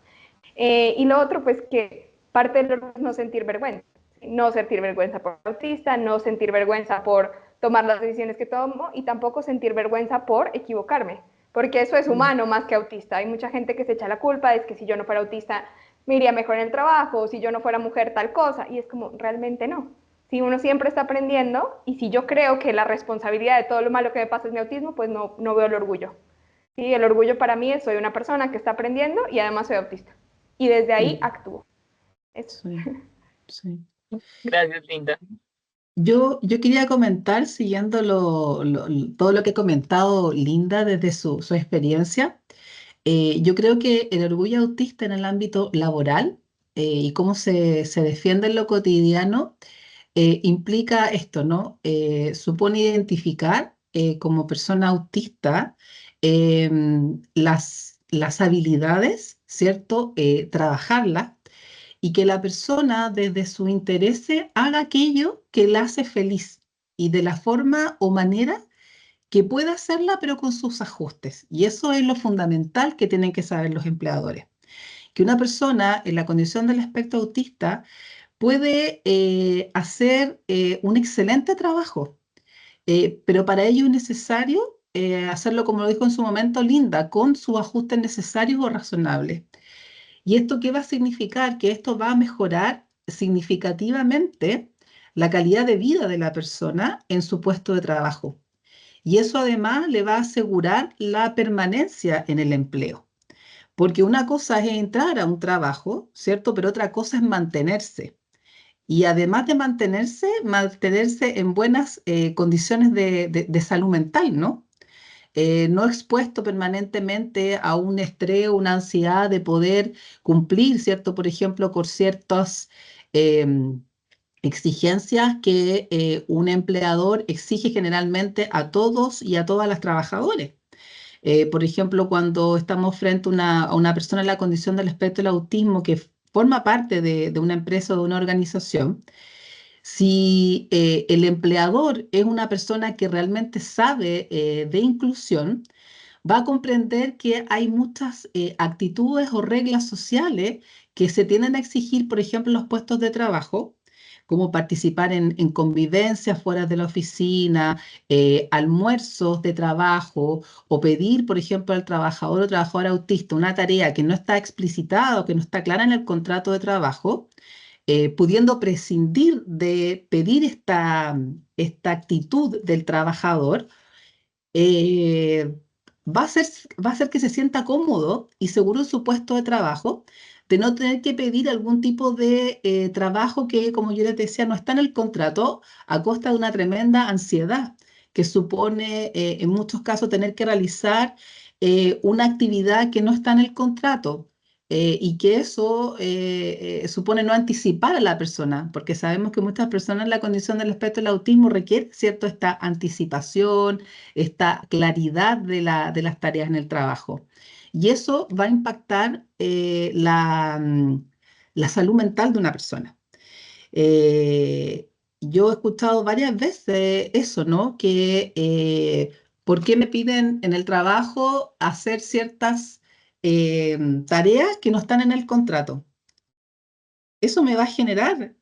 Y lo otro, pues que parte de lo es no sentir vergüenza. No sentir vergüenza por autista, no sentir vergüenza por tomar las decisiones que tomo y tampoco sentir vergüenza por equivocarme, porque eso es humano más que autista. Hay mucha gente que se echa la culpa, es que si yo no fuera autista me iría mejor en el trabajo, o si yo no fuera mujer tal cosa, y es como, realmente no. Si uno siempre está aprendiendo y si yo creo que la responsabilidad de todo lo malo que me pasa es mi autismo, pues no veo el orgullo. Sí, el orgullo para mí es soy una persona que está aprendiendo y además soy autista. Y desde ahí actúo. Eso. Sí, sí. Gracias, Linda. Yo quería comentar, siguiendo todo lo que ha comentado Linda desde su experiencia, yo creo que el orgullo autista en el ámbito laboral y cómo se defiende en lo cotidiano implica esto, ¿no? Supone identificar como persona autista las habilidades, ¿cierto? Trabajarlas y que la persona desde su interés haga aquello que la hace feliz y de la forma o manera que pueda hacerla, pero con sus ajustes. Y eso es lo fundamental que tienen que saber los empleadores. Que una persona en la condición del espectro autista puede hacer un excelente trabajo, pero para ello es necesario hacerlo, como lo dijo en su momento Linda, con sus ajustes necesarios o razonables. ¿Y esto qué va a significar? Que esto va a mejorar significativamente la calidad de vida de la persona en su puesto de trabajo. Y eso además le va a asegurar la permanencia en el empleo. Porque una cosa es entrar a un trabajo, ¿cierto? Pero otra cosa es mantenerse. Y además de mantenerse, mantenerse en buenas condiciones de salud mental, ¿no? No expuesto permanentemente a un estrés, una ansiedad de poder cumplir, ¿cierto? Por ejemplo, con ciertas exigencias que un empleador exige generalmente a todos y a todas las trabajadoras. Por ejemplo, cuando estamos frente a una persona en la condición del espectro del autismo que forma parte de una empresa o de una organización, si el empleador es una persona que realmente sabe de inclusión, va a comprender que hay muchas actitudes o reglas sociales que se tienden a exigir, por ejemplo, en los puestos de trabajo, como participar en convivencias fuera de la oficina, almuerzos de trabajo, o pedir, por ejemplo, al trabajador o trabajadora autista una tarea que no está explicitada o que no está clara en el contrato de trabajo, pudiendo prescindir de pedir esta actitud del trabajador, eh, va a hacer que se sienta cómodo y seguro en su puesto de trabajo, de no tener que pedir algún tipo de trabajo que, como yo les decía, no está en el contrato, a costa de una tremenda ansiedad que supone en muchos casos tener que realizar una actividad que no está en el contrato. Y que eso supone no anticipar a la persona, porque sabemos que muchas personas en la condición del espectro del autismo requieren, ¿cierto?, esta anticipación, esta claridad de las tareas en el trabajo. Y eso va a impactar la salud mental de una persona. Yo he escuchado varias veces eso, ¿no? Que ¿por qué me piden en el trabajo hacer ciertas tareas que no están en el contrato? Eso me va a generar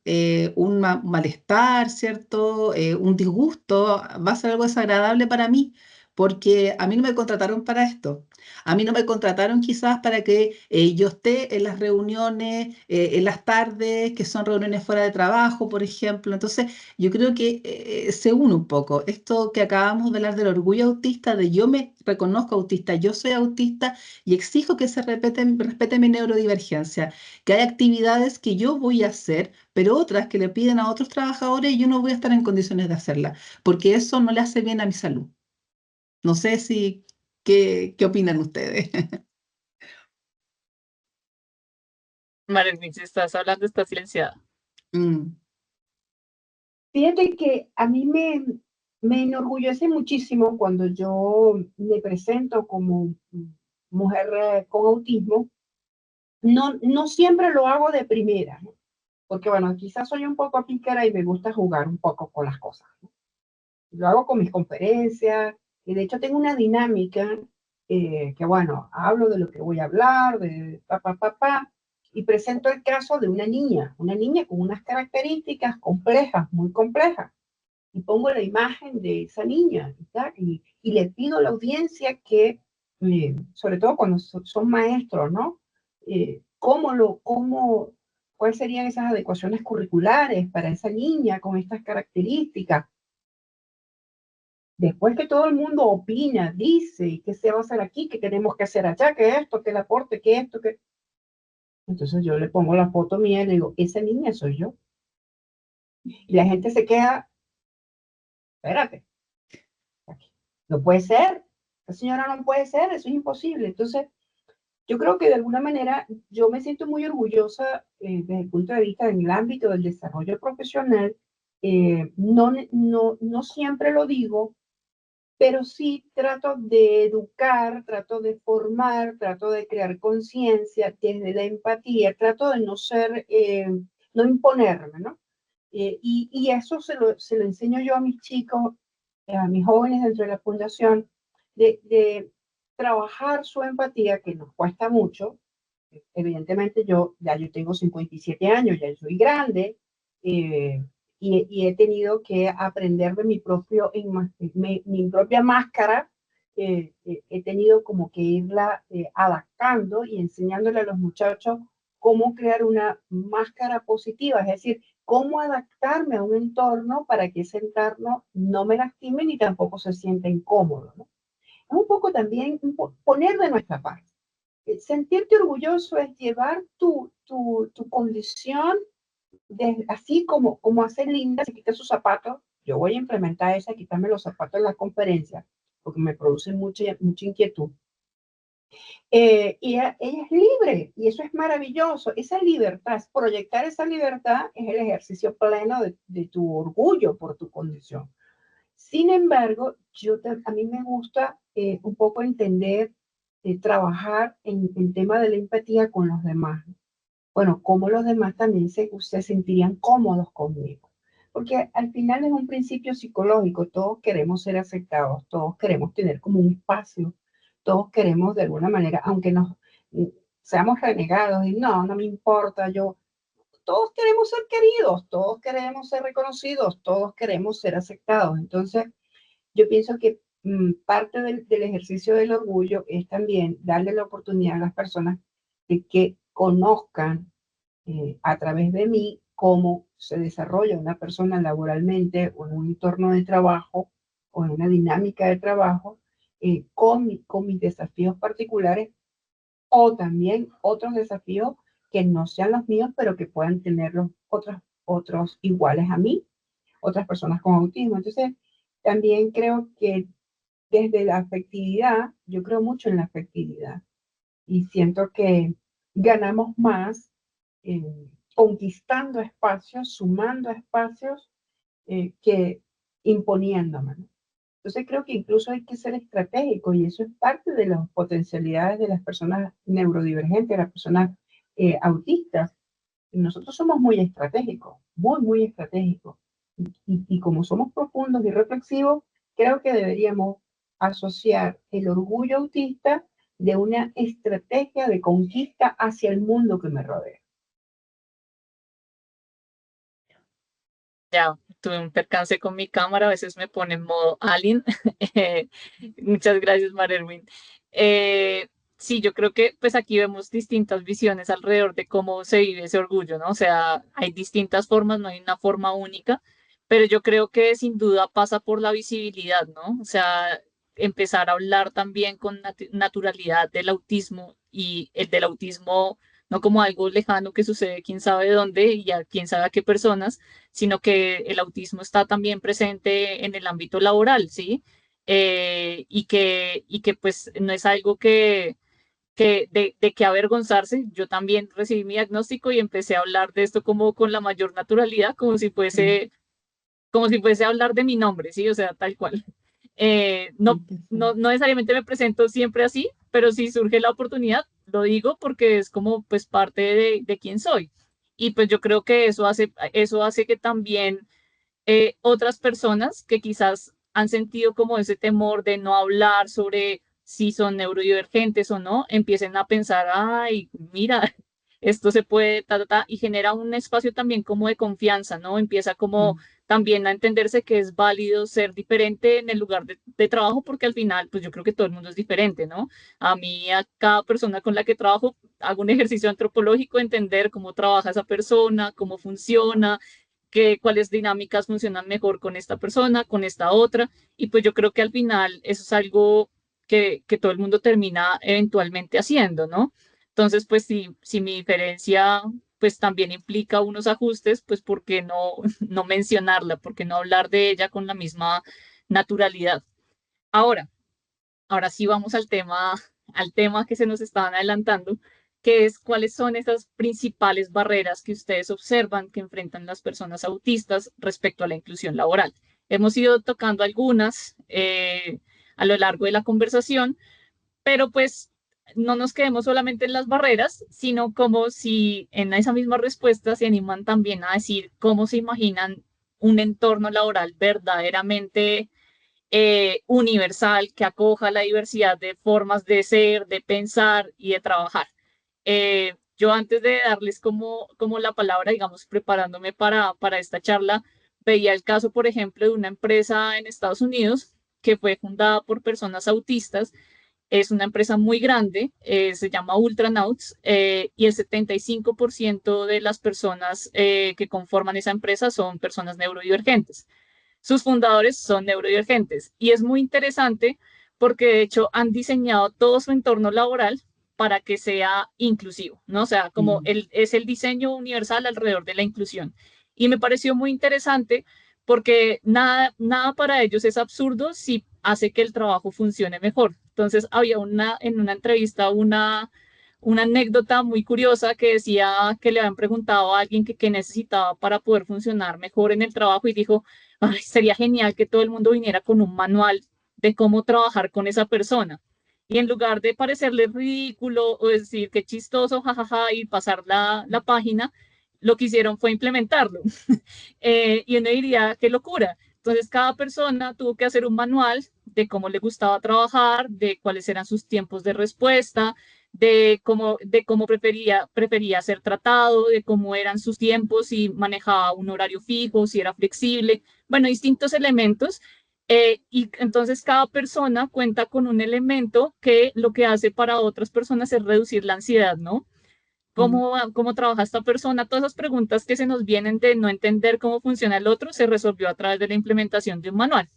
un malestar, ¿cierto? Un disgusto, va a ser algo desagradable para mí, porque a mí no me contrataron para esto. A mí no me contrataron quizás para que yo esté en las reuniones, en las tardes, que son reuniones fuera de trabajo, por ejemplo. Entonces, yo creo que se une un poco esto que acabamos de hablar del orgullo autista, de yo me reconozco autista, yo soy autista y exijo que se respete mi neurodivergencia, que hay actividades que yo voy a hacer, pero otras que le piden a otros trabajadores y yo no voy a estar en condiciones de hacerlas, porque eso no le hace bien a mi salud. No sé si, ¿qué opinan ustedes? Marilyn, si estás hablando, está silenciada. Mm, Fíjate que a mí me enorgullece muchísimo cuando yo me presento como mujer con autismo. No siempre lo hago de primera, ¿no? Porque bueno, quizás soy un poco pícara y me gusta jugar un poco con las cosas, ¿no? Lo hago con mis conferencias y de hecho tengo una dinámica que bueno, hablo de lo que voy a hablar, de y presento el caso de una niña con unas características complejas, muy complejas, y pongo la imagen de esa niña, ¿verdad? Y le pido a la audiencia que, sobre todo cuando son maestros, ¿no? ¿Cuáles serían esas adecuaciones curriculares para esa niña con estas características? Después que todo el mundo opina, dice, qué se va a hacer aquí, qué tenemos que hacer allá, que esto, que el aporte, que esto, que... Entonces yo le pongo la foto mía y le digo, esa niña soy yo. Y la gente se queda, espérate, no puede ser, la señora no puede ser, eso es imposible. Entonces, yo creo que de alguna manera yo me siento muy orgullosa desde el punto de vista en el ámbito del desarrollo profesional. No siempre lo digo, pero sí trato de educar, trato de formar, trato de crear conciencia desde la empatía, trato de no imponerme, ¿no? Y eso se lo enseño yo a mis chicos, a mis jóvenes dentro de la fundación, de trabajar su empatía, que nos cuesta mucho. Evidentemente yo tengo 57 años, ya soy grande, eh, y he tenido que aprender de mi propia máscara he tenido como que irla adaptando y enseñándole a los muchachos cómo crear una máscara positiva, es decir, cómo adaptarme a un entorno para que ese entorno no me lastime ni tampoco se sienta incómodo, ¿no? Es un poco también poner de nuestra parte. Sentirte orgulloso es llevar tu condición así como hace Linda, se quita sus zapatos. Yo voy a implementar esa, quitarme los zapatos en la conferencia, porque me produce mucha inquietud. Y ella es libre, y eso es maravilloso. Esa libertad, proyectar esa libertad es el ejercicio pleno de tu orgullo por tu condición. Sin embargo, a mí me gusta un poco entender, trabajar en el tema de la empatía con los demás. Bueno, cómo los demás también se sentirían cómodos conmigo. Porque al final es un principio psicológico, todos queremos ser aceptados, todos queremos tener como un espacio, todos queremos de alguna manera, aunque nos seamos renegados y no me importa, todos queremos ser queridos, todos queremos ser reconocidos, todos queremos ser aceptados. Entonces, yo pienso que parte del ejercicio del orgullo es también darle la oportunidad a las personas de que conozcan a través de mí cómo se desarrolla una persona laboralmente o en un entorno de trabajo o en una dinámica de trabajo con mis desafíos particulares o también otros desafíos que no sean los míos, pero que puedan tener otros iguales a mí, otras personas con autismo. Entonces, también creo que desde la afectividad, yo creo mucho en la afectividad y siento que ganamos más conquistando espacios, sumando espacios que imponiéndome, ¿no? Entonces creo que incluso hay que ser estratégico y eso es parte de las potencialidades de las personas neurodivergentes, las personas autistas. Nosotros somos muy estratégicos, muy estratégicos. Y como somos profundos y reflexivos, creo que deberíamos asociar el orgullo autista de una estrategia de conquista hacia el mundo que me rodea. Ya, tuve un percance con mi cámara, a veces me pone en modo alien. Muchas gracias, Marerwin. Sí, yo creo que pues aquí vemos distintas visiones alrededor de cómo se vive ese orgullo, ¿no? O sea, hay distintas formas, no hay una forma única, pero yo creo que sin duda pasa por la visibilidad, ¿no? O sea, empezar a hablar también con naturalidad del autismo y el del autismo no como algo lejano que sucede quién sabe dónde y a quién sabe a qué personas, sino que el autismo está también presente en el ámbito laboral, ¿sí? Y que pues no es algo de que avergonzarse. Yo también recibí mi diagnóstico y empecé a hablar de esto como con la mayor naturalidad, como si fuese a hablar de mi nombre, ¿sí? O sea, tal cual. No necesariamente me presento siempre así, pero si surge la oportunidad, lo digo porque es como pues parte de quién soy. Y pues yo creo que eso hace que también otras personas que quizás han sentido como ese temor de no hablar sobre si son neurodivergentes o no, empiecen a pensar, ay, mira, esto se puede, y genera un espacio también como de confianza, ¿no? Empieza como también a entenderse que es válido ser diferente en el lugar de trabajo, porque al final, pues yo creo que todo el mundo es diferente, ¿no? A mí, a cada persona con la que trabajo, hago un ejercicio antropológico, entender cómo trabaja esa persona, cómo funciona, cuáles dinámicas funcionan mejor con esta persona, con esta otra, y pues yo creo que al final eso es algo que todo el mundo termina eventualmente haciendo, ¿no? Entonces, pues si mi diferencia pues también implica unos ajustes, pues ¿por qué no, no mencionarla? ¿Por qué no hablar de ella con la misma naturalidad? Ahora, ahora sí vamos al tema que se nos estaban adelantando, que es cuáles son esas principales barreras que ustedes observan que enfrentan las personas autistas respecto a la inclusión laboral. Hemos ido tocando algunas a lo largo de la conversación, pero pues no nos quedemos solamente en las barreras, sino como si en esa misma respuesta se animan también a decir cómo se imaginan un entorno laboral verdaderamente universal que acoja la diversidad de formas de ser, de pensar y de trabajar. Yo antes de darles como la palabra, digamos, preparándome para esta charla, veía el caso, por ejemplo, de una empresa en Estados Unidos que fue fundada por personas autistas. Es una empresa muy grande, se llama Ultranauts, y el 75% de las personas que conforman esa empresa son personas neurodivergentes. Sus fundadores son neurodivergentes y es muy interesante porque de hecho han diseñado todo su entorno laboral para que sea inclusivo, ¿no? O sea, como Mm. es el diseño universal alrededor de la inclusión. Y me pareció muy interesante porque nada para ellos es absurdo si hace que el trabajo funcione mejor. Entonces, había en una entrevista una anécdota muy curiosa que decía que le habían preguntado a alguien que qué necesitaba para poder funcionar mejor en el trabajo y dijo, ay, sería genial que todo el mundo viniera con un manual de cómo trabajar con esa persona. Y en lugar de parecerle ridículo o decir qué chistoso, jajaja, y pasar la página, lo que hicieron fue implementarlo. Y uno diría, qué locura. Entonces, cada persona tuvo que hacer un manual de cómo le gustaba trabajar, de cuáles eran sus tiempos de respuesta, de cómo prefería ser tratado, de cómo eran sus tiempos, si manejaba un horario fijo, si era flexible, bueno, distintos elementos. Y entonces cada persona cuenta con un elemento que lo que hace para otras personas es reducir la ansiedad, ¿no? Mm. Cómo trabaja esta persona, todas esas preguntas que se nos vienen de no entender cómo funciona el otro, se resolvió a través de la implementación de un manual.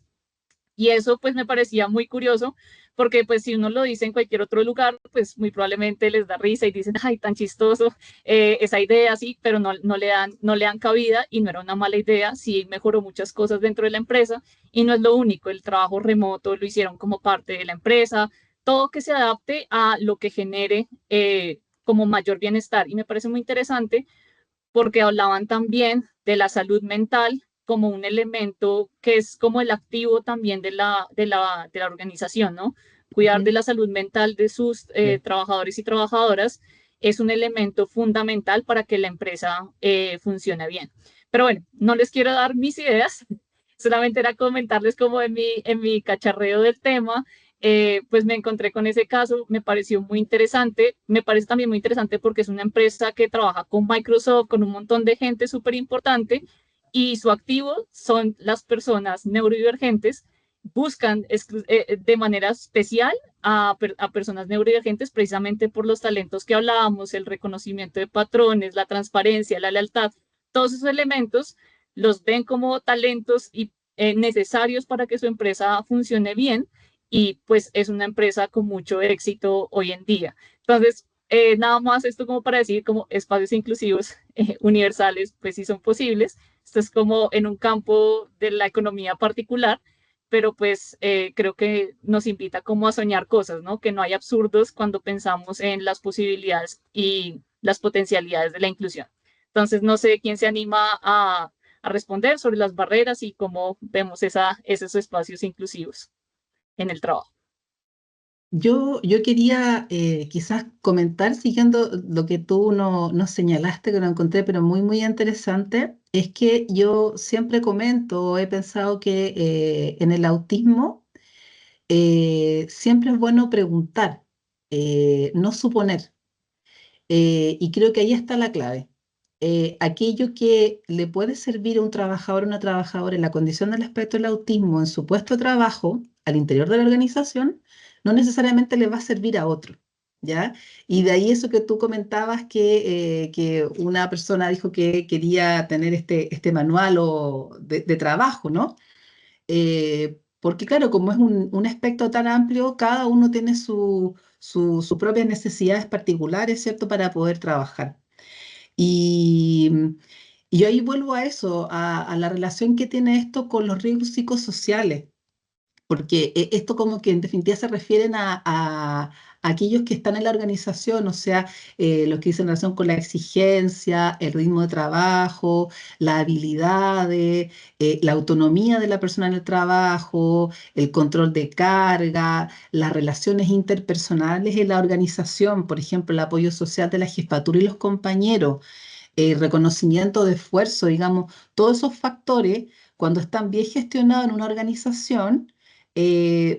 Y eso pues me parecía muy curioso porque pues si uno lo dice en cualquier otro lugar, pues muy probablemente les da risa y dicen, ay, tan chistoso esa idea, sí, pero no le dan cabida y no era una mala idea, sí mejoró muchas cosas dentro de la empresa y no es lo único, el trabajo remoto lo hicieron como parte de la empresa, todo que se adapte a lo que genere como mayor bienestar. Y me parece muy interesante porque hablaban también de la salud mental como un elemento que es como el activo también de la organización, ¿no? Cuidar de Ujú. la salud mental de sus Sí. trabajadores y trabajadoras es un elemento fundamental para que la empresa funcione bien. Pero bueno, no les quiero dar mis ideas, solamente era comentarles como en mi cacharreo del tema, pues me encontré con ese caso, me pareció muy interesante, me parece también muy interesante porque es una empresa que trabaja con Microsoft, con un montón de gente súper importante y su activo son las personas neurodivergentes, buscan de manera especial a personas neurodivergentes precisamente por los talentos que hablábamos, el reconocimiento de patrones, la transparencia, la lealtad, todos esos elementos los ven como talentos y necesarios para que su empresa funcione bien y pues es una empresa con mucho éxito hoy en día. Entonces, nada más esto como para decir como espacios inclusivos universales, pues sí son posibles. Esto es como en un campo de la economía particular, pero pues creo que nos invita como a soñar cosas, ¿no? Que no hay absurdos cuando pensamos en las posibilidades y las potencialidades de la inclusión. Entonces, no sé quién se anima a responder sobre las barreras y cómo vemos esos espacios inclusivos en el trabajo. Yo quería quizás comentar, siguiendo lo que tú nos señalaste, que lo encontré, pero muy, muy interesante, es que yo siempre comento, he pensado que en el autismo siempre es bueno preguntar, no suponer. Y creo que ahí está la clave. Aquello que le puede servir a un trabajador o una trabajadora en la condición del espectro del autismo en su puesto de trabajo al interior de la organización, no necesariamente le va a servir a otro, ¿ya? Y de ahí eso que tú comentabas que una persona dijo que quería tener este manual de trabajo, ¿no? Porque claro, como es un espectro tan amplio, cada uno tiene sus propias necesidades particulares, ¿cierto?, para poder trabajar. Y, y yo ahí vuelvo a eso, a la relación que tiene esto con los riesgos psicosociales porque esto como que en definitiva se refieren a aquellos que están en la organización, o sea, los que dicen relación con la exigencia, el ritmo de trabajo, las habilidades, la autonomía de la persona en el trabajo, el control de carga, las relaciones interpersonales en la organización, por ejemplo, el apoyo social de la jefatura y los compañeros, reconocimiento de esfuerzo, digamos, todos esos factores, cuando están bien gestionados en una organización,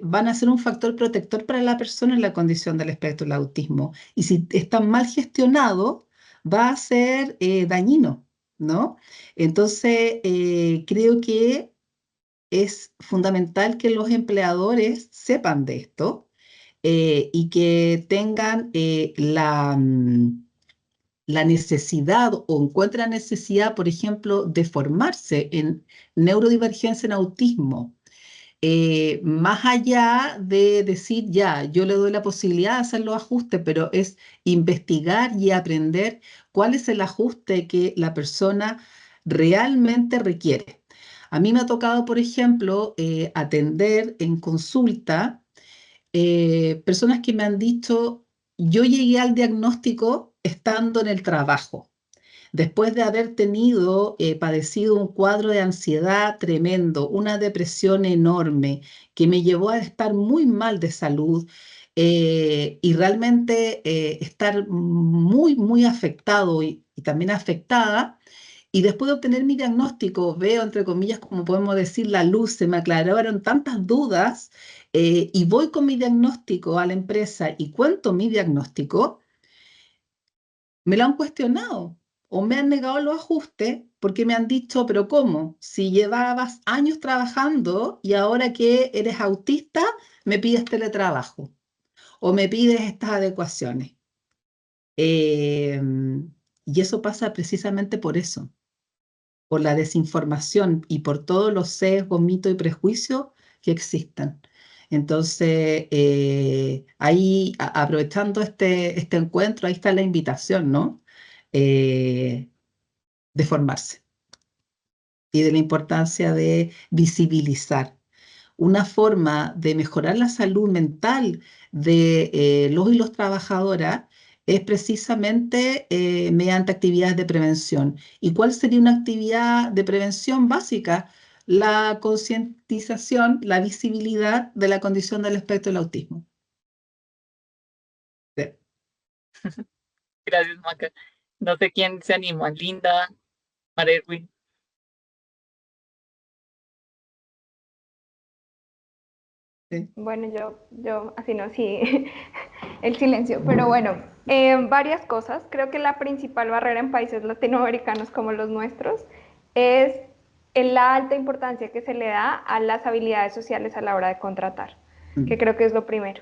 van a ser un factor protector para la persona en la condición del espectro del autismo. Y si están mal gestionados, va a ser dañino, ¿no? Entonces, creo que es fundamental que los empleadores sepan de esto y que tengan la necesidad o encuentran necesidad, por ejemplo, de formarse en neurodivergencia en autismo. Más allá de decir, ya, yo le doy la posibilidad de hacer los ajustes, pero es investigar y aprender cuál es el ajuste que la persona realmente requiere. A mí me ha tocado, por ejemplo, atender en consulta personas que me han dicho, yo llegué al diagnóstico estando en el trabajo después de haber padecido un cuadro de ansiedad tremendo, una depresión enorme que me llevó a estar muy mal de salud y realmente estar muy, muy afectado y también afectada. Y después de obtener mi diagnóstico, veo, entre comillas, como podemos decir, la luz, se me aclararon tantas dudas y voy con mi diagnóstico a la empresa y cuento mi diagnóstico, me lo han cuestionado o me han negado los ajustes porque me han dicho, pero ¿cómo? Si llevabas años trabajando y ahora que eres autista, me pides teletrabajo o me pides estas adecuaciones. Eh, y eso pasa precisamente por eso, por la desinformación y por todos los sesgos, mitos y prejuicios que existen. Entonces, ahí, aprovechando este encuentro, ahí está la invitación, ¿no? Eh, de formarse y de la importancia de visibilizar. Una forma de mejorar la salud mental de los y los trabajadoras es precisamente mediante actividades de prevención. ¿Y cuál sería una actividad de prevención básica? La concientización, la visibilidad de la condición del espectro del autismo. Sí. Gracias, Maca. No sé quién se animó, Linda, María Erwin. Sí. Bueno, así no, sí, el silencio. Pero bueno, varias cosas. Creo que la principal barrera en países latinoamericanos como los nuestros es la alta importancia que se le da a las habilidades sociales a la hora de contratar, que creo que es lo primero.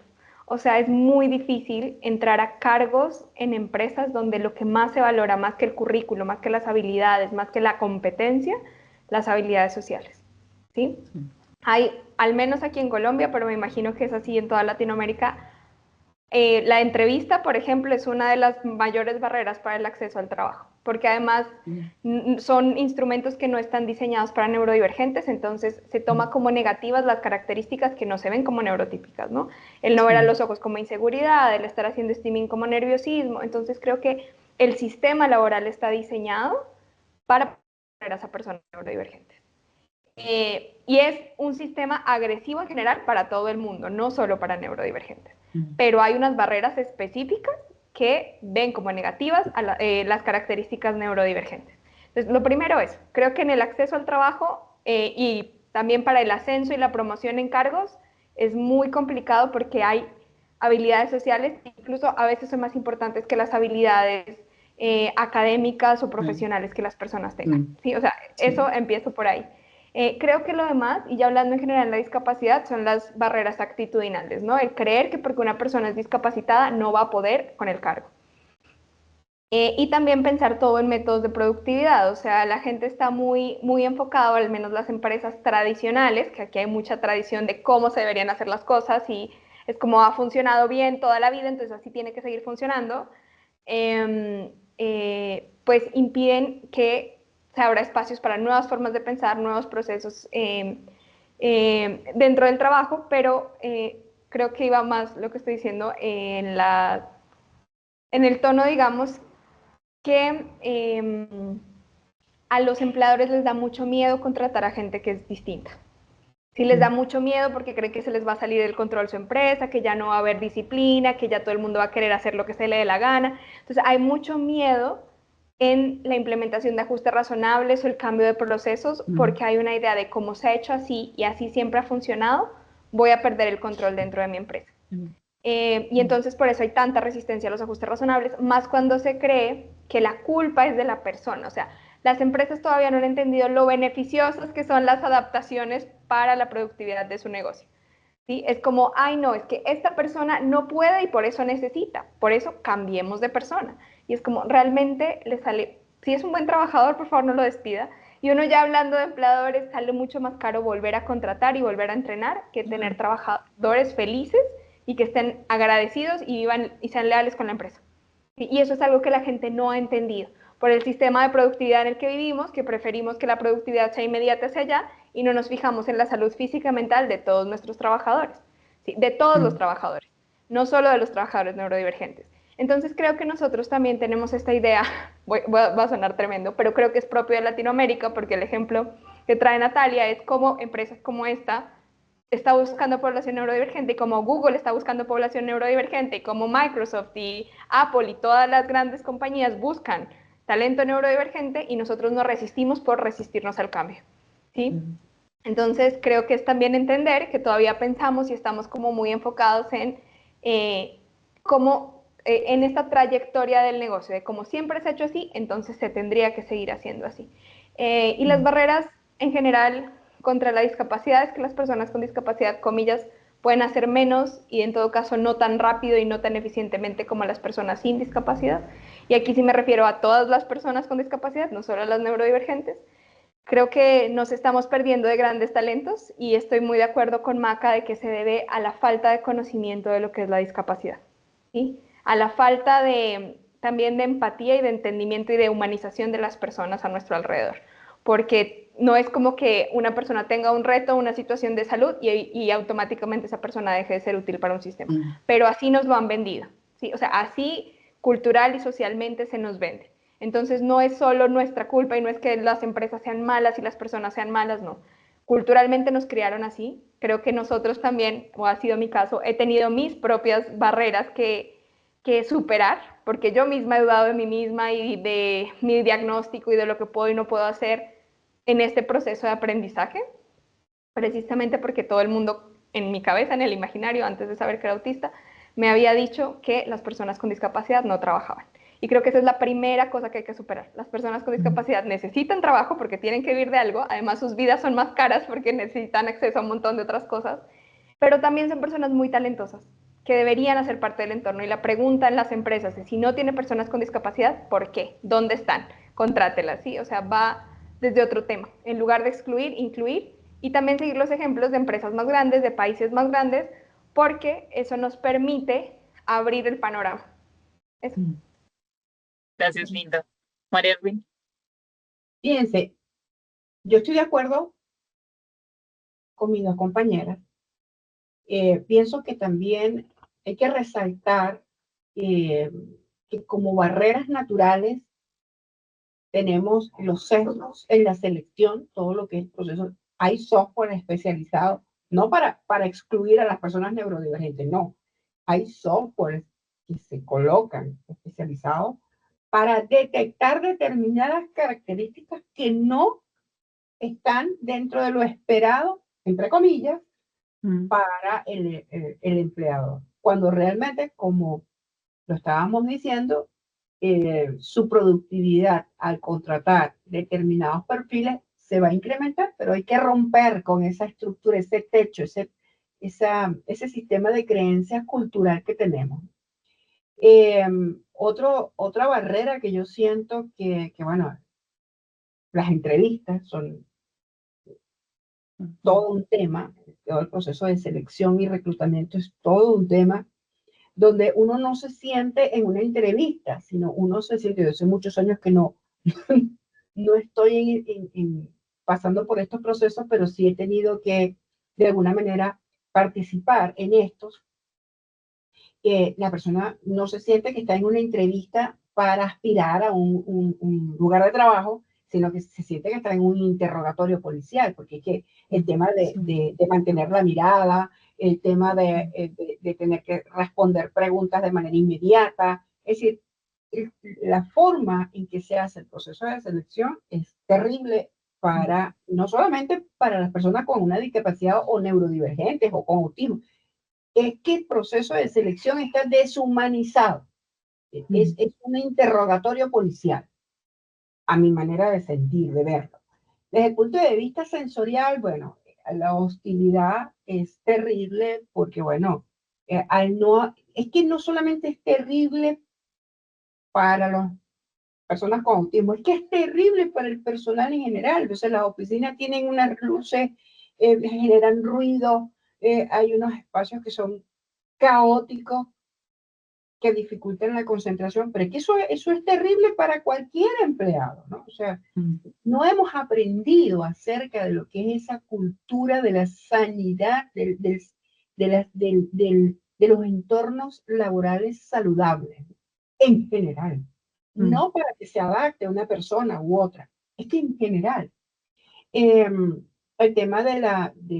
O sea, es muy difícil entrar a cargos en empresas donde lo que más se valora, más que el currículo, más que las habilidades, más que la competencia, las habilidades sociales, ¿sí? Hay, al menos aquí en Colombia, pero me imagino que es así en toda Latinoamérica, la entrevista, por ejemplo, es una de las mayores barreras para el acceso al trabajo, porque además son instrumentos que no están diseñados para neurodivergentes, entonces se toma como negativas las características que no se ven como neurotípicas, ¿no? El no ver a los ojos como inseguridad, el estar haciendo steaming como nerviosismo, entonces creo que el sistema laboral está diseñado para a esa persona neurodivergente. Y es un sistema agresivo en general para todo el mundo, no solo para neurodivergentes. Pero hay unas barreras específicas que ven como negativas las características neurodivergentes. Entonces, lo primero es, creo que en el acceso al trabajo y también para el ascenso y la promoción en cargos es muy complicado porque hay habilidades sociales, incluso a veces son más importantes que las habilidades académicas o profesionales que las personas tengan. ¿Sí? O sea, eso empiezo por ahí. Creo que lo demás, y ya hablando en general de la discapacidad, son las barreras actitudinales, ¿no? El creer que porque una persona es discapacitada no va a poder con el cargo. Y también pensar todo en métodos de productividad, o sea, la gente está muy, muy enfocada, al menos las empresas tradicionales, que aquí hay mucha tradición de cómo se deberían hacer las cosas y es como ha funcionado bien toda la vida, entonces así tiene que seguir funcionando, pues impiden que se abra espacios para nuevas formas de pensar, nuevos procesos dentro del trabajo, pero creo que iba más lo que estoy diciendo en el tono, digamos, que a los empleadores les da mucho miedo contratar a gente que es distinta. Sí les da mucho miedo porque creen que se les va a salir del control su empresa, que ya no va a haber disciplina, que ya todo el mundo va a querer hacer lo que se le dé la gana. Entonces hay mucho miedo en la implementación de ajustes razonables o el cambio de procesos porque hay una idea de cómo se ha hecho así y así siempre ha funcionado, voy a perder el control dentro de mi empresa. Y entonces por eso hay tanta resistencia a los ajustes razonables, más cuando se cree que la culpa es de la persona. O sea, las empresas todavía no han entendido lo beneficiosas que son las adaptaciones para la productividad de su negocio. ¿Sí? Es como, ay no, es que esta persona no puede y por eso necesita, por eso cambiemos de persona. Y es como, realmente le sale, si es un buen trabajador, por favor no lo despida. Y uno ya hablando de empleadores, sale mucho más caro volver a contratar y volver a entrenar que tener trabajadores felices y que estén agradecidos y vivan y sean leales con la empresa. Y eso es algo que la gente no ha entendido por el sistema de productividad en el que vivimos, que preferimos que la productividad sea inmediata hacia allá y no nos fijamos en la salud física y mental de todos nuestros trabajadores, ¿sí? De todos los trabajadores, no solo de los trabajadores neurodivergentes. Entonces creo que nosotros también tenemos esta idea, va a sonar tremendo, pero creo que es propio de Latinoamérica, porque el ejemplo que trae Natalia es cómo empresas como esta está buscando población neurodivergente y como Google está buscando población neurodivergente y como Microsoft y Apple y todas las grandes compañías buscan talento neurodivergente y nosotros nos resistimos por resistirnos al cambio, ¿sí? Entonces creo que es también entender que todavía pensamos y estamos como muy enfocados en cómo en esta trayectoria del negocio, de cómo siempre se ha hecho así, entonces se tendría que seguir haciendo así. Y las barreras en general contra la discapacidad es que las personas con discapacidad, comillas, pueden hacer menos y en todo caso no tan rápido y no tan eficientemente como las personas sin discapacidad. Y aquí sí me refiero a todas las personas con discapacidad, no solo a las neurodivergentes. Creo que nos estamos perdiendo de grandes talentos y estoy muy de acuerdo con Maca de que se debe a la falta de conocimiento de lo que es la discapacidad, ¿sí? A la falta también de empatía y de entendimiento y de humanización de las personas a nuestro alrededor, porque no es como que una persona tenga un reto, una situación de salud y automáticamente esa persona deje de ser útil para un sistema, pero así nos lo han vendido, ¿sí? O sea, así cultural y socialmente se nos vende. Entonces no es solo nuestra culpa y no es que las empresas sean malas y las personas sean malas, no. Culturalmente nos criaron así. Creo que nosotros también, o ha sido mi caso, he tenido mis propias barreras que superar, porque yo misma he dudado de mí misma y de mi diagnóstico y de lo que puedo y no puedo hacer en este proceso de aprendizaje, precisamente porque todo el mundo en mi cabeza, en el imaginario, antes de saber que era autista, me había dicho que las personas con discapacidad no trabajaban. Y creo que esa es la primera cosa que hay que superar. Las personas con discapacidad necesitan trabajo porque tienen que vivir de algo, además sus vidas son más caras porque necesitan acceso a un montón de otras cosas, pero también son personas muy talentosas que deberían hacer parte del entorno. Y la pregunta en las empresas es, si no tiene personas con discapacidad, ¿por qué? ¿Dónde están? Contrátelas, ¿sí? O sea, va desde otro tema. En lugar de excluir, incluir y también seguir los ejemplos de empresas más grandes, de países más grandes, porque eso nos permite abrir el panorama. Eso. Gracias, Linda. María Erwin. Fíjense, yo estoy de acuerdo con mis dos compañeras. Pienso que también hay que resaltar que como barreras naturales tenemos los sesgos en la selección, todo lo que es proceso. Hay software especializado, no para excluir a las personas neurodivergentes, no. Hay software que se colocan especializados para detectar determinadas características que no están dentro de lo esperado, entre comillas, para el empleador. Cuando realmente, como lo estábamos diciendo, su productividad al contratar determinados perfiles se va a incrementar, pero hay que romper con esa estructura, ese techo, ese sistema de creencias cultural que tenemos. Otra barrera que yo siento bueno, las entrevistas son todo un tema, todo el proceso de selección y reclutamiento es todo un tema donde uno no se siente en una entrevista, sino uno se siente, yo hace muchos años que no, no estoy pasando por estos procesos, pero sí he tenido que, de alguna manera, participar en estos. La persona no se siente que está en una entrevista para aspirar a un lugar de trabajo, sino que se siente que está en un interrogatorio policial, porque es que el tema de mantener la mirada, el tema de tener que responder preguntas de manera inmediata, es decir, la forma en que se hace el proceso de selección es terrible no solamente para las personas con una discapacidad o neurodivergentes o con autismo, es que el proceso de selección está deshumanizado. Es un interrogatorio policial, a mi manera de sentir, de verlo. Desde el punto de vista sensorial, bueno, la hostilidad es terrible porque, bueno, es que no solamente es terrible para las personas con autismo, es que es terrible para el personal en general. Entonces, las oficinas tienen unas luces, generan ruido, hay unos espacios que son caóticos, que dificultan la concentración, pero es que eso es terrible para cualquier empleado, ¿no? O sea, no hemos aprendido acerca de lo que es esa cultura de la sanidad, de los entornos laborales saludables, en general. No para que se adapte a una persona u otra, es que en general. El tema de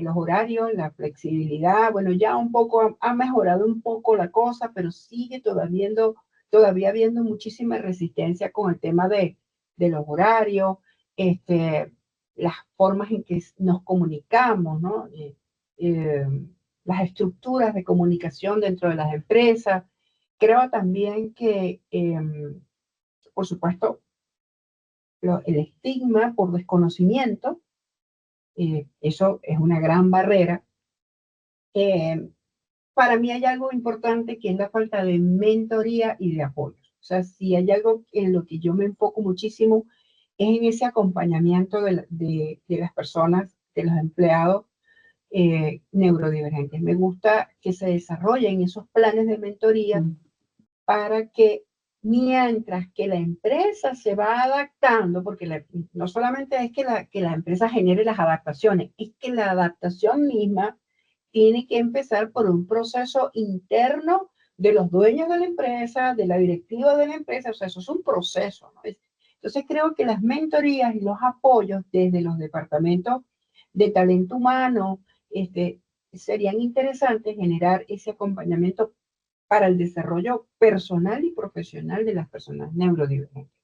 los horarios, la flexibilidad, bueno, ya un poco ha mejorado un poco la cosa, pero sigue todavía habiendo muchísima resistencia con el tema de los horarios, las formas en que nos comunicamos, ¿no? Eh, las estructuras de comunicación dentro de las empresas. Creo también que, por supuesto, el estigma por desconocimiento, eso es una gran barrera. Para mí hay algo importante que es la falta de mentoría y de apoyo. O sea, si hay algo en lo que yo me enfoco muchísimo es en ese acompañamiento de las personas, de los empleados neurodivergentes. Me gusta que se desarrollen esos planes de mentoría para que mientras que la empresa se va adaptando, porque no solamente es que la empresa genere las adaptaciones, es que la adaptación misma tiene que empezar por un proceso interno de los dueños de la empresa, de la directiva de la empresa, o sea, eso es un proceso, ¿no? Entonces creo que las mentorías y los apoyos desde los departamentos de talento humano, serían interesantes generar ese acompañamiento para el desarrollo personal y profesional de las personas neurodivergentes.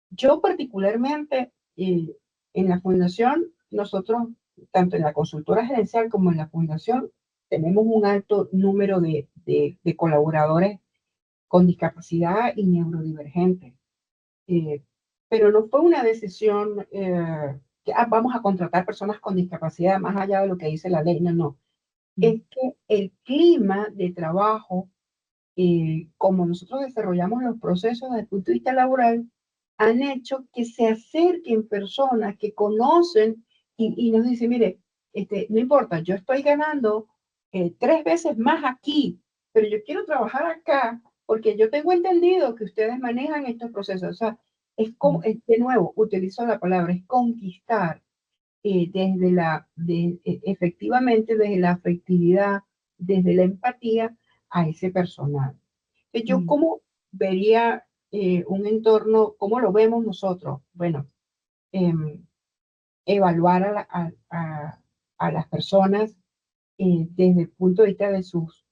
Yo particularmente, en la fundación, nosotros, tanto en la consultora gerencial como en la fundación, tenemos un alto número de colaboradores con discapacidad y neurodivergentes. Pero no fue una decisión que vamos a contratar personas con discapacidad más allá de lo que dice la ley, no. Es que el clima de trabajo, como nosotros desarrollamos los procesos desde el punto de vista laboral, han hecho que se acerquen personas que conocen y nos dicen, mire, no importa, yo estoy ganando 3 veces más aquí, pero yo quiero trabajar acá porque yo tengo entendido que ustedes manejan estos procesos. O sea, es como, de nuevo, utilizo la palabra, es conquistar efectivamente desde la afectividad, desde la empatía a ese personal. Yo cómo vería un entorno, cómo lo vemos nosotros. Bueno, evaluar a las personas desde el punto de vista de sus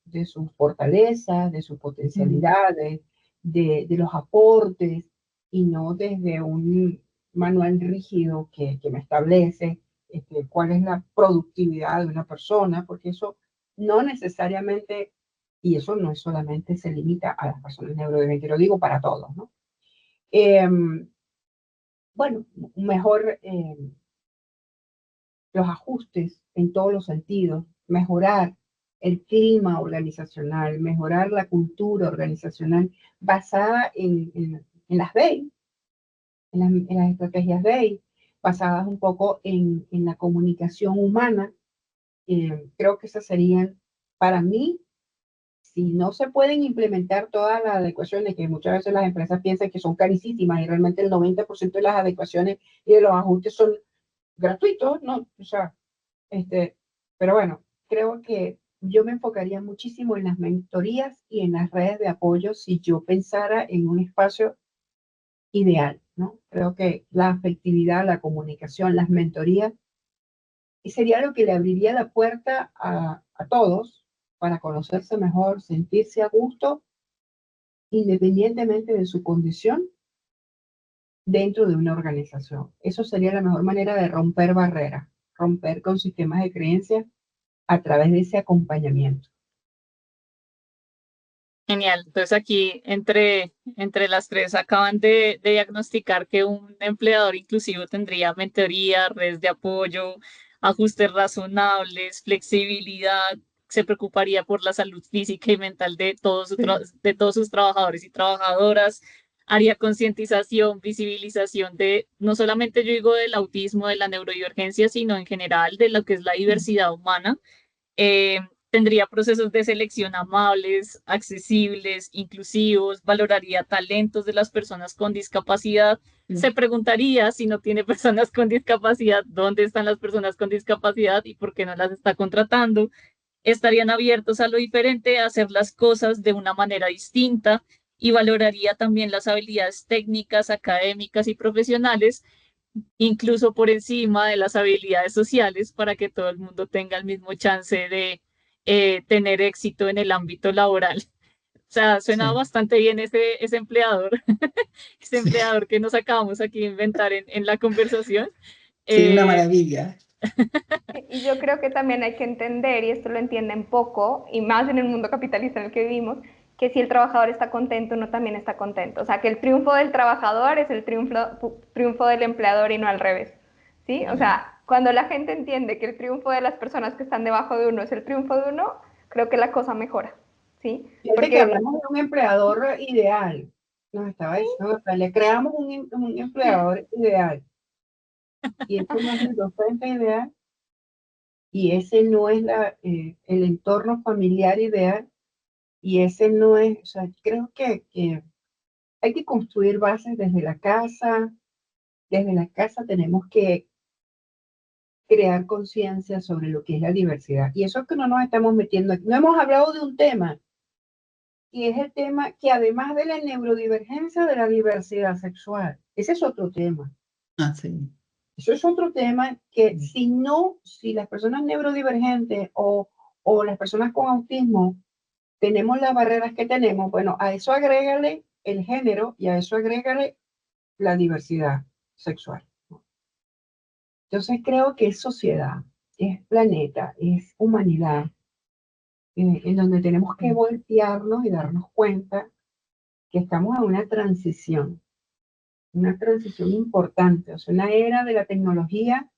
fortalezas, de sus potencialidades, de los aportes, y no desde un manual rígido que me establece cuál es la productividad de una persona, porque eso no necesariamente, y eso no es solamente se limita a las personas neurodivergentes, lo digo para todos, ¿no? Bueno, mejor los ajustes en todos los sentidos, mejorar el clima organizacional, mejorar la cultura organizacional basada en las BEI, en las estrategias BEI, basadas un poco en la comunicación humana. Creo que esas serían, para mí, si no se pueden implementar todas las adecuaciones, que muchas veces las empresas piensan que son carísimas y realmente el 90% de las adecuaciones y de los ajustes son gratuitos, ¿no? O sea, pero bueno, creo que yo me enfocaría muchísimo en las mentorías y en las redes de apoyo si yo pensara en un espacio ideal, ¿no? Creo que la afectividad, la comunicación, las mentorías, y sería lo que le abriría la puerta a todos para conocerse mejor, sentirse a gusto, independientemente de su condición dentro de una organización. Eso sería la mejor manera de romper barreras, romper con sistemas de creencias a través de ese acompañamiento. Genial. Entonces aquí entre las tres acaban de diagnosticar que un empleador inclusivo tendría mentoría, redes de apoyo, ajustes razonables, flexibilidad, se preocuparía por la salud física y mental de de todos sus trabajadores y trabajadoras, haría concientización, visibilización de, no solamente yo digo del autismo, de la neurodivergencia, sino en general de lo que es la diversidad humana. eh, Tendría procesos de selección amables, accesibles, inclusivos, valoraría talentos de las personas con discapacidad. Se preguntaría si no tiene personas con discapacidad, dónde están las personas con discapacidad y por qué no las está contratando. Estarían abiertos a lo diferente, a hacer las cosas de una manera distinta y valoraría también las habilidades técnicas, académicas y profesionales, incluso por encima de las habilidades sociales, para que todo el mundo tenga el mismo chance de tener éxito en el ámbito laboral. O sea, suena Sí, bastante bien ese empleador, ese sí, empleador que nos acabamos aquí de inventar en la conversación. sí, una Eh, maravilla. Y yo creo que también hay que entender, y esto lo entienden poco, y más en el mundo capitalista en el que vivimos, que si el trabajador está contento, uno también está contento. O sea, que el triunfo del trabajador es el triunfo del empleador y no al revés. ¿Sí? O sea, cuando la gente entiende que el triunfo de las personas que están debajo de uno es el triunfo de uno, creo que la cosa mejora. ¿Sí? Fíjate que Porque hablamos de un empleador ideal. Nos estaba diciendo, le creamos un empleador ideal. Y ese no es el docente ideal. Y ese no es el entorno familiar ideal. Y ese no es, o sea, creo que hay que construir bases desde la casa. Desde la casa tenemos que crear conciencia sobre lo que es la diversidad. Y eso es que no nos estamos metiendo aquí. No hemos hablado de un tema, y es el tema que además de la neurodivergencia, de la diversidad sexual, ese es otro tema. Ah, sí. Eso es otro tema que si las personas neurodivergentes o las personas con autismo tenemos las barreras que tenemos, bueno, a eso agrégale el género y a eso agrégale la diversidad sexual. Entonces creo que es sociedad, es planeta, es humanidad, en donde tenemos que voltearnos y darnos cuenta que estamos en una transición importante, o sea, una era de la tecnología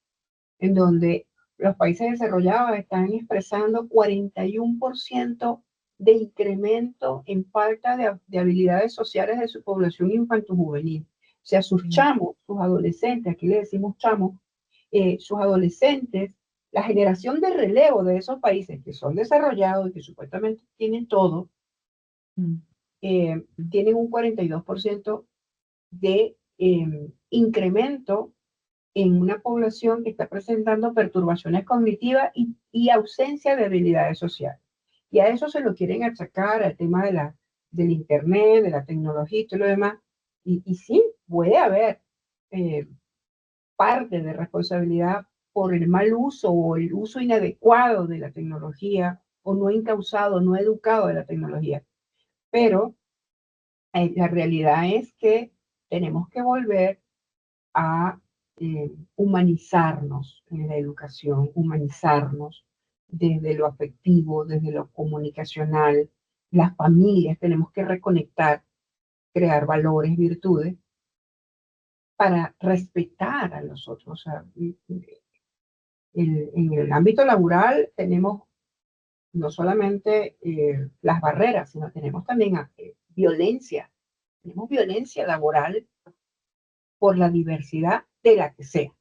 en donde los países desarrollados están expresando 41% de incremento en falta de habilidades sociales de su población infanto-juvenil. O sea, sus chamos, sus adolescentes, aquí le decimos chamos, sus adolescentes, la generación de relevo de esos países que son desarrollados y que supuestamente tienen todo, tienen un 42% de incremento en una población que está presentando perturbaciones cognitivas y ausencia de habilidades sociales. Y a eso se lo quieren achacar al tema del Internet, de la tecnología y todo lo demás. Y sí, puede haber eh, parte de responsabilidad por el mal uso o el uso inadecuado de la tecnología o no encausado, no educado de la tecnología. Pero la realidad es que tenemos que volver a humanizarnos en la educación, humanizarnos desde lo afectivo, desde lo comunicacional. Las familias tenemos que reconectar, crear valores, virtudes para respetar a los otros. O sea, en el ámbito laboral tenemos no solamente las barreras, sino tenemos también violencia. Tenemos violencia laboral por la diversidad de la que sea,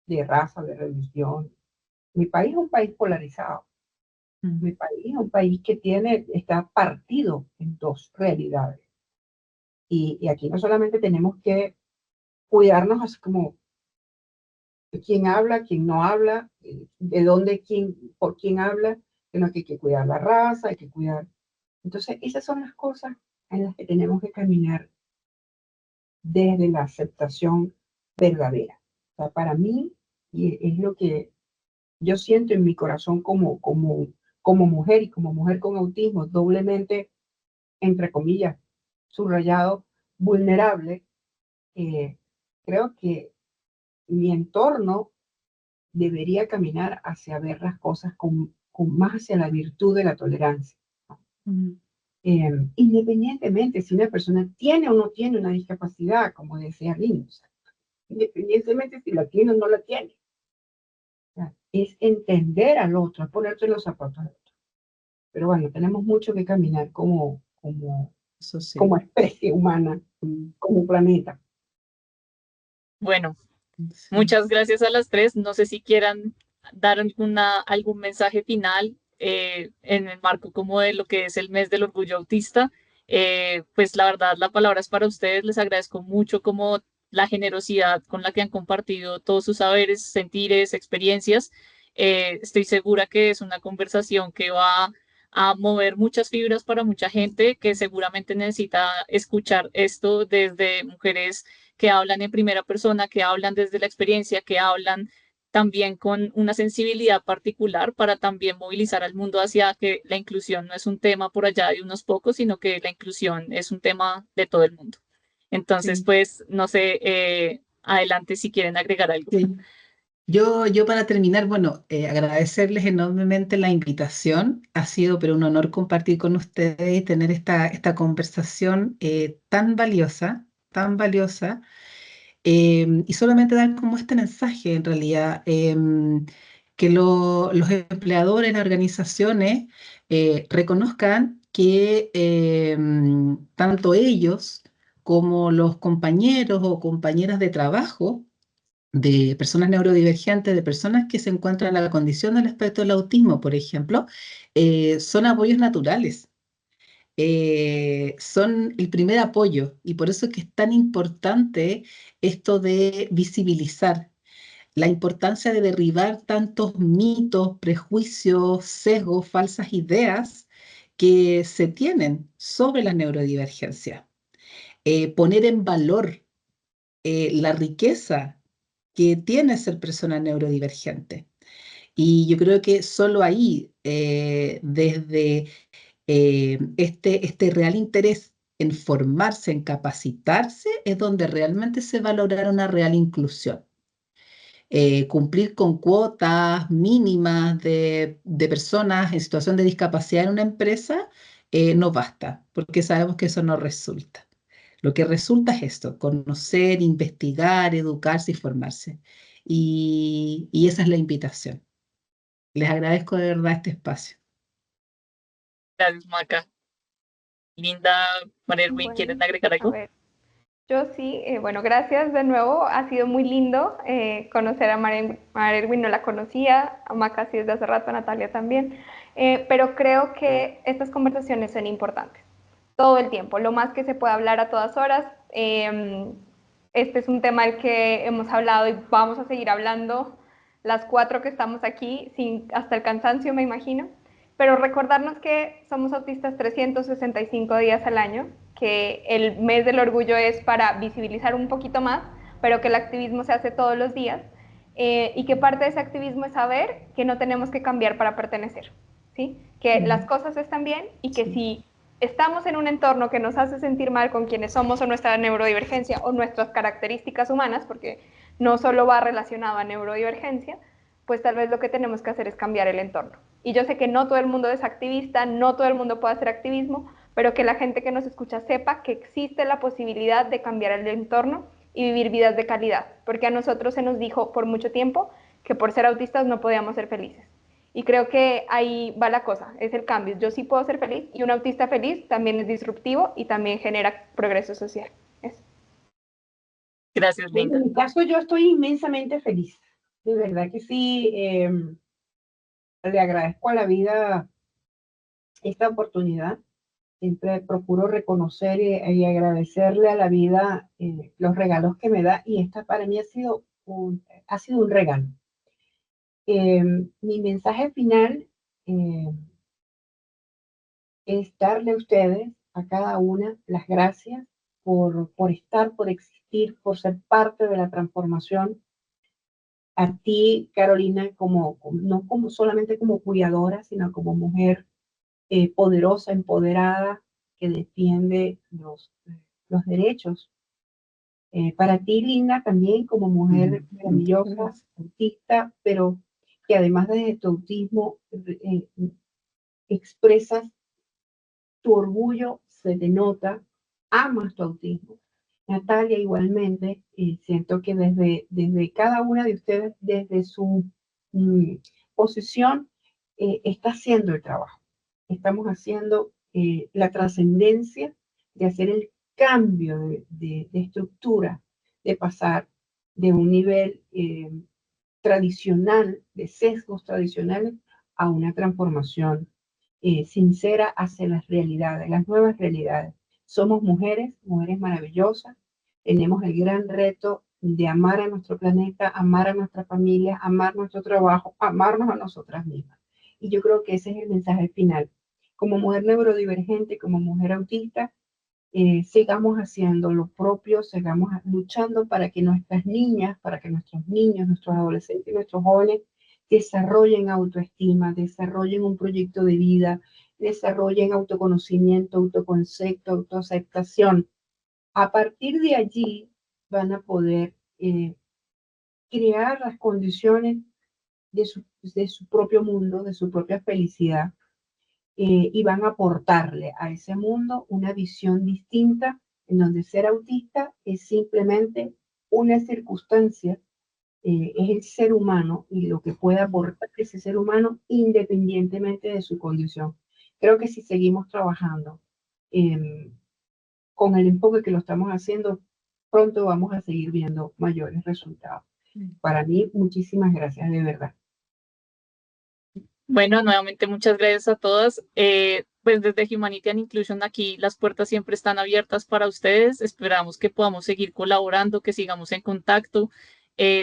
de raza, de religión. Mi país es un país polarizado. Mi país es un país que está partido en dos realidades. Y aquí no solamente tenemos que cuidarnos así como quién habla, quién no habla, de dónde, por quién habla, sino que hay que cuidar la raza, hay que cuidar. Entonces, esas son las cosas en las que tenemos que caminar desde la aceptación verdadera. O sea, para mí, y es lo que yo siento en mi corazón como mujer y como mujer con autismo, doblemente, entre comillas, subrayado, vulnerable, creo que mi entorno debería caminar hacia ver las cosas con más hacia la virtud de la tolerancia. Independientemente si una persona tiene o no tiene una discapacidad, como decía Lynn, o sea, independientemente si la tiene o no la tiene. es entender al otro, es ponerte los zapatos al otro. Pero bueno, tenemos mucho que caminar Eso sí. como especie humana, como planeta. Bueno, Sí. muchas gracias a las tres. No sé si quieran dar algún mensaje final en el marco como de lo que es el mes del orgullo autista. Pues la verdad, la palabra es para ustedes. Les agradezco mucho como la generosidad con la que han compartido todos sus saberes, sentires, experiencias. Estoy segura que es una conversación que va a mover muchas fibras para mucha gente que seguramente necesita escuchar esto desde mujeres que hablan en primera persona, que hablan desde la experiencia, que hablan también con una sensibilidad particular para también movilizar al mundo hacia que la inclusión no es un tema por allá de unos pocos, sino que la inclusión es un tema de todo el mundo. Entonces, Sí. pues, no sé, adelante si quieren agregar algo. Sí. Yo para terminar, bueno, agradecerles enormemente la invitación. Ha sido pero un honor compartir con ustedes y tener esta conversación tan valiosa, tan valiosa. Y solamente dar como este mensaje, en realidad, que los empleadores, las organizaciones, reconozcan que tanto ellos como los compañeros o compañeras de trabajo de personas neurodivergentes, de personas que se encuentran en la condición del espectro del autismo, por ejemplo, son apoyos naturales, son el primer apoyo, y por eso es que es tan importante esto de visibilizar la importancia de derribar tantos mitos, prejuicios, sesgos, falsas ideas que se tienen sobre la neurodivergencia. Poner en valor la riqueza que tiene ser persona neurodivergente. Y yo creo que solo ahí, desde este real interés en formarse, en capacitarse, es donde realmente se valorará una real inclusión. Cumplir con cuotas mínimas de personas en situación de discapacidad en una empresa no basta, porque sabemos que eso no resulta. Lo que resulta es esto: conocer, investigar, educarse y formarse. Y esa es la invitación. Les agradezco de verdad este espacio. Gracias, Maca. Linda, María Erwin, ¿quieren Bueno, agregar a algo? ver, yo sí, bueno, gracias de nuevo, ha sido muy lindo conocer a María Erwin, no la conocía, a Maca sí desde hace rato, a Natalia también, pero creo que estas conversaciones son importantes, todo el tiempo, lo más que se puede hablar a todas horas. Este es un tema del que hemos hablado y vamos a seguir hablando las cuatro que estamos aquí, hasta el cansancio me imagino, pero recordarnos que somos autistas 365 días al año, que el mes del orgullo es para visibilizar un poquito más, pero que el activismo se hace todos los días, y que parte de ese activismo es saber que no tenemos que cambiar para pertenecer, ¿sí? Que las cosas están bien y que si estamos en un entorno que nos hace sentir mal con quienes somos o nuestra neurodivergencia o nuestras características humanas, porque no solo va relacionado a neurodivergencia, pues tal vez lo que tenemos que hacer es cambiar el entorno. Y yo sé que no todo el mundo es activista, no todo el mundo puede hacer activismo, pero que la gente que nos escucha sepa que existe la posibilidad de cambiar el entorno y vivir vidas de calidad, porque a nosotros se nos dijo por mucho tiempo que por ser autistas no podíamos ser felices. Y creo que ahí va la cosa, es el cambio. Yo sí puedo ser feliz y un autista feliz también es disruptivo y también genera progreso social. Eso. Gracias, Bueno, Linda. en mi caso yo estoy inmensamente feliz. De verdad que sí, le agradezco a la vida esta oportunidad. Siempre procuro reconocer y agradecerle a la vida los regalos que me da, y esta para mí ha sido un regalo. Mi mensaje final eh, es darle a ustedes, a cada una, las gracias por estar, por existir, por ser parte de la transformación. A ti, Carolina, no como solamente como cuidadora, sino como mujer poderosa, empoderada, que defiende los derechos. Para ti, Linda, también como mujer maravillosa, autista, pero que además de tu autismo expresas tu orgullo, se te nota, amas tu autismo. Natalia, igualmente, siento que desde cada una de ustedes, desde su posición está haciendo el trabajo. Estamos haciendo la trascendencia de hacer el cambio de estructura, de pasar de un nivel tradicional, de sesgos tradicionales, a una transformación sincera hacia las realidades, las nuevas realidades. Somos mujeres, mujeres maravillosas, tenemos el gran reto de amar a nuestro planeta, amar a nuestra familia, amar nuestro trabajo, amarnos a nosotras mismas. Y yo creo que ese es el mensaje final. Como mujer neurodivergente, como mujer autista, sigamos haciendo lo propio, sigamos luchando para que nuestras niñas, para que nuestros niños, nuestros adolescentes y nuestros jóvenes desarrollen autoestima, desarrollen un proyecto de vida, desarrollen autoconocimiento, autoconcepto, autoaceptación. A partir de allí van a poder crear las condiciones de su propio mundo, de su propia felicidad, y van a aportarle a ese mundo una visión distinta, en donde ser autista es simplemente una circunstancia, es el ser humano y lo que puede aportar ese ser humano independientemente de su condición. Creo que si seguimos trabajando con el enfoque que lo estamos haciendo, pronto vamos a seguir viendo mayores resultados. Para mí, muchísimas gracias, de verdad. Bueno, nuevamente muchas gracias a todas. Pues desde Humanity and Inclusion aquí las puertas siempre están abiertas para ustedes. Esperamos que podamos seguir colaborando, que sigamos en contacto.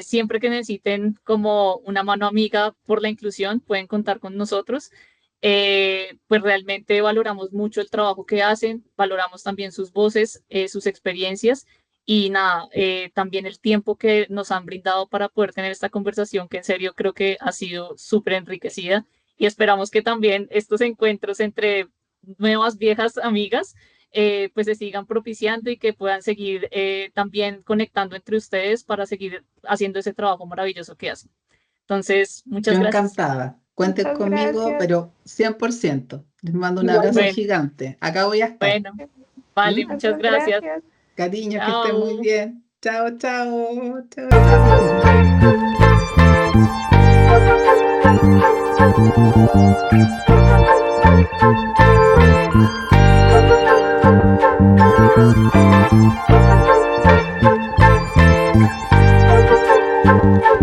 Siempre que necesiten como una mano amiga por la inclusión, pueden contar con nosotros. Pues realmente valoramos mucho el trabajo que hacen, valoramos también sus voces, sus experiencias y nada, también el tiempo que nos han brindado para poder tener esta conversación que en serio creo que ha sido súper enriquecida y esperamos que también estos encuentros entre nuevas viejas amigas pues se sigan propiciando y que puedan seguir también conectando entre ustedes para seguir haciendo ese trabajo maravilloso que hacen. Entonces, muchas Yo gracias. encantada. Cuenten Muchas conmigo, gracias. pero 100%. Les mando un abrazo Igualmente. gigante. Acá voy a estar. Bueno, vale, ¿Mm? muchas Muchas gracias. gracias. Cariños, que estén muy Chao. bien. Chao, chao. Chao, chao.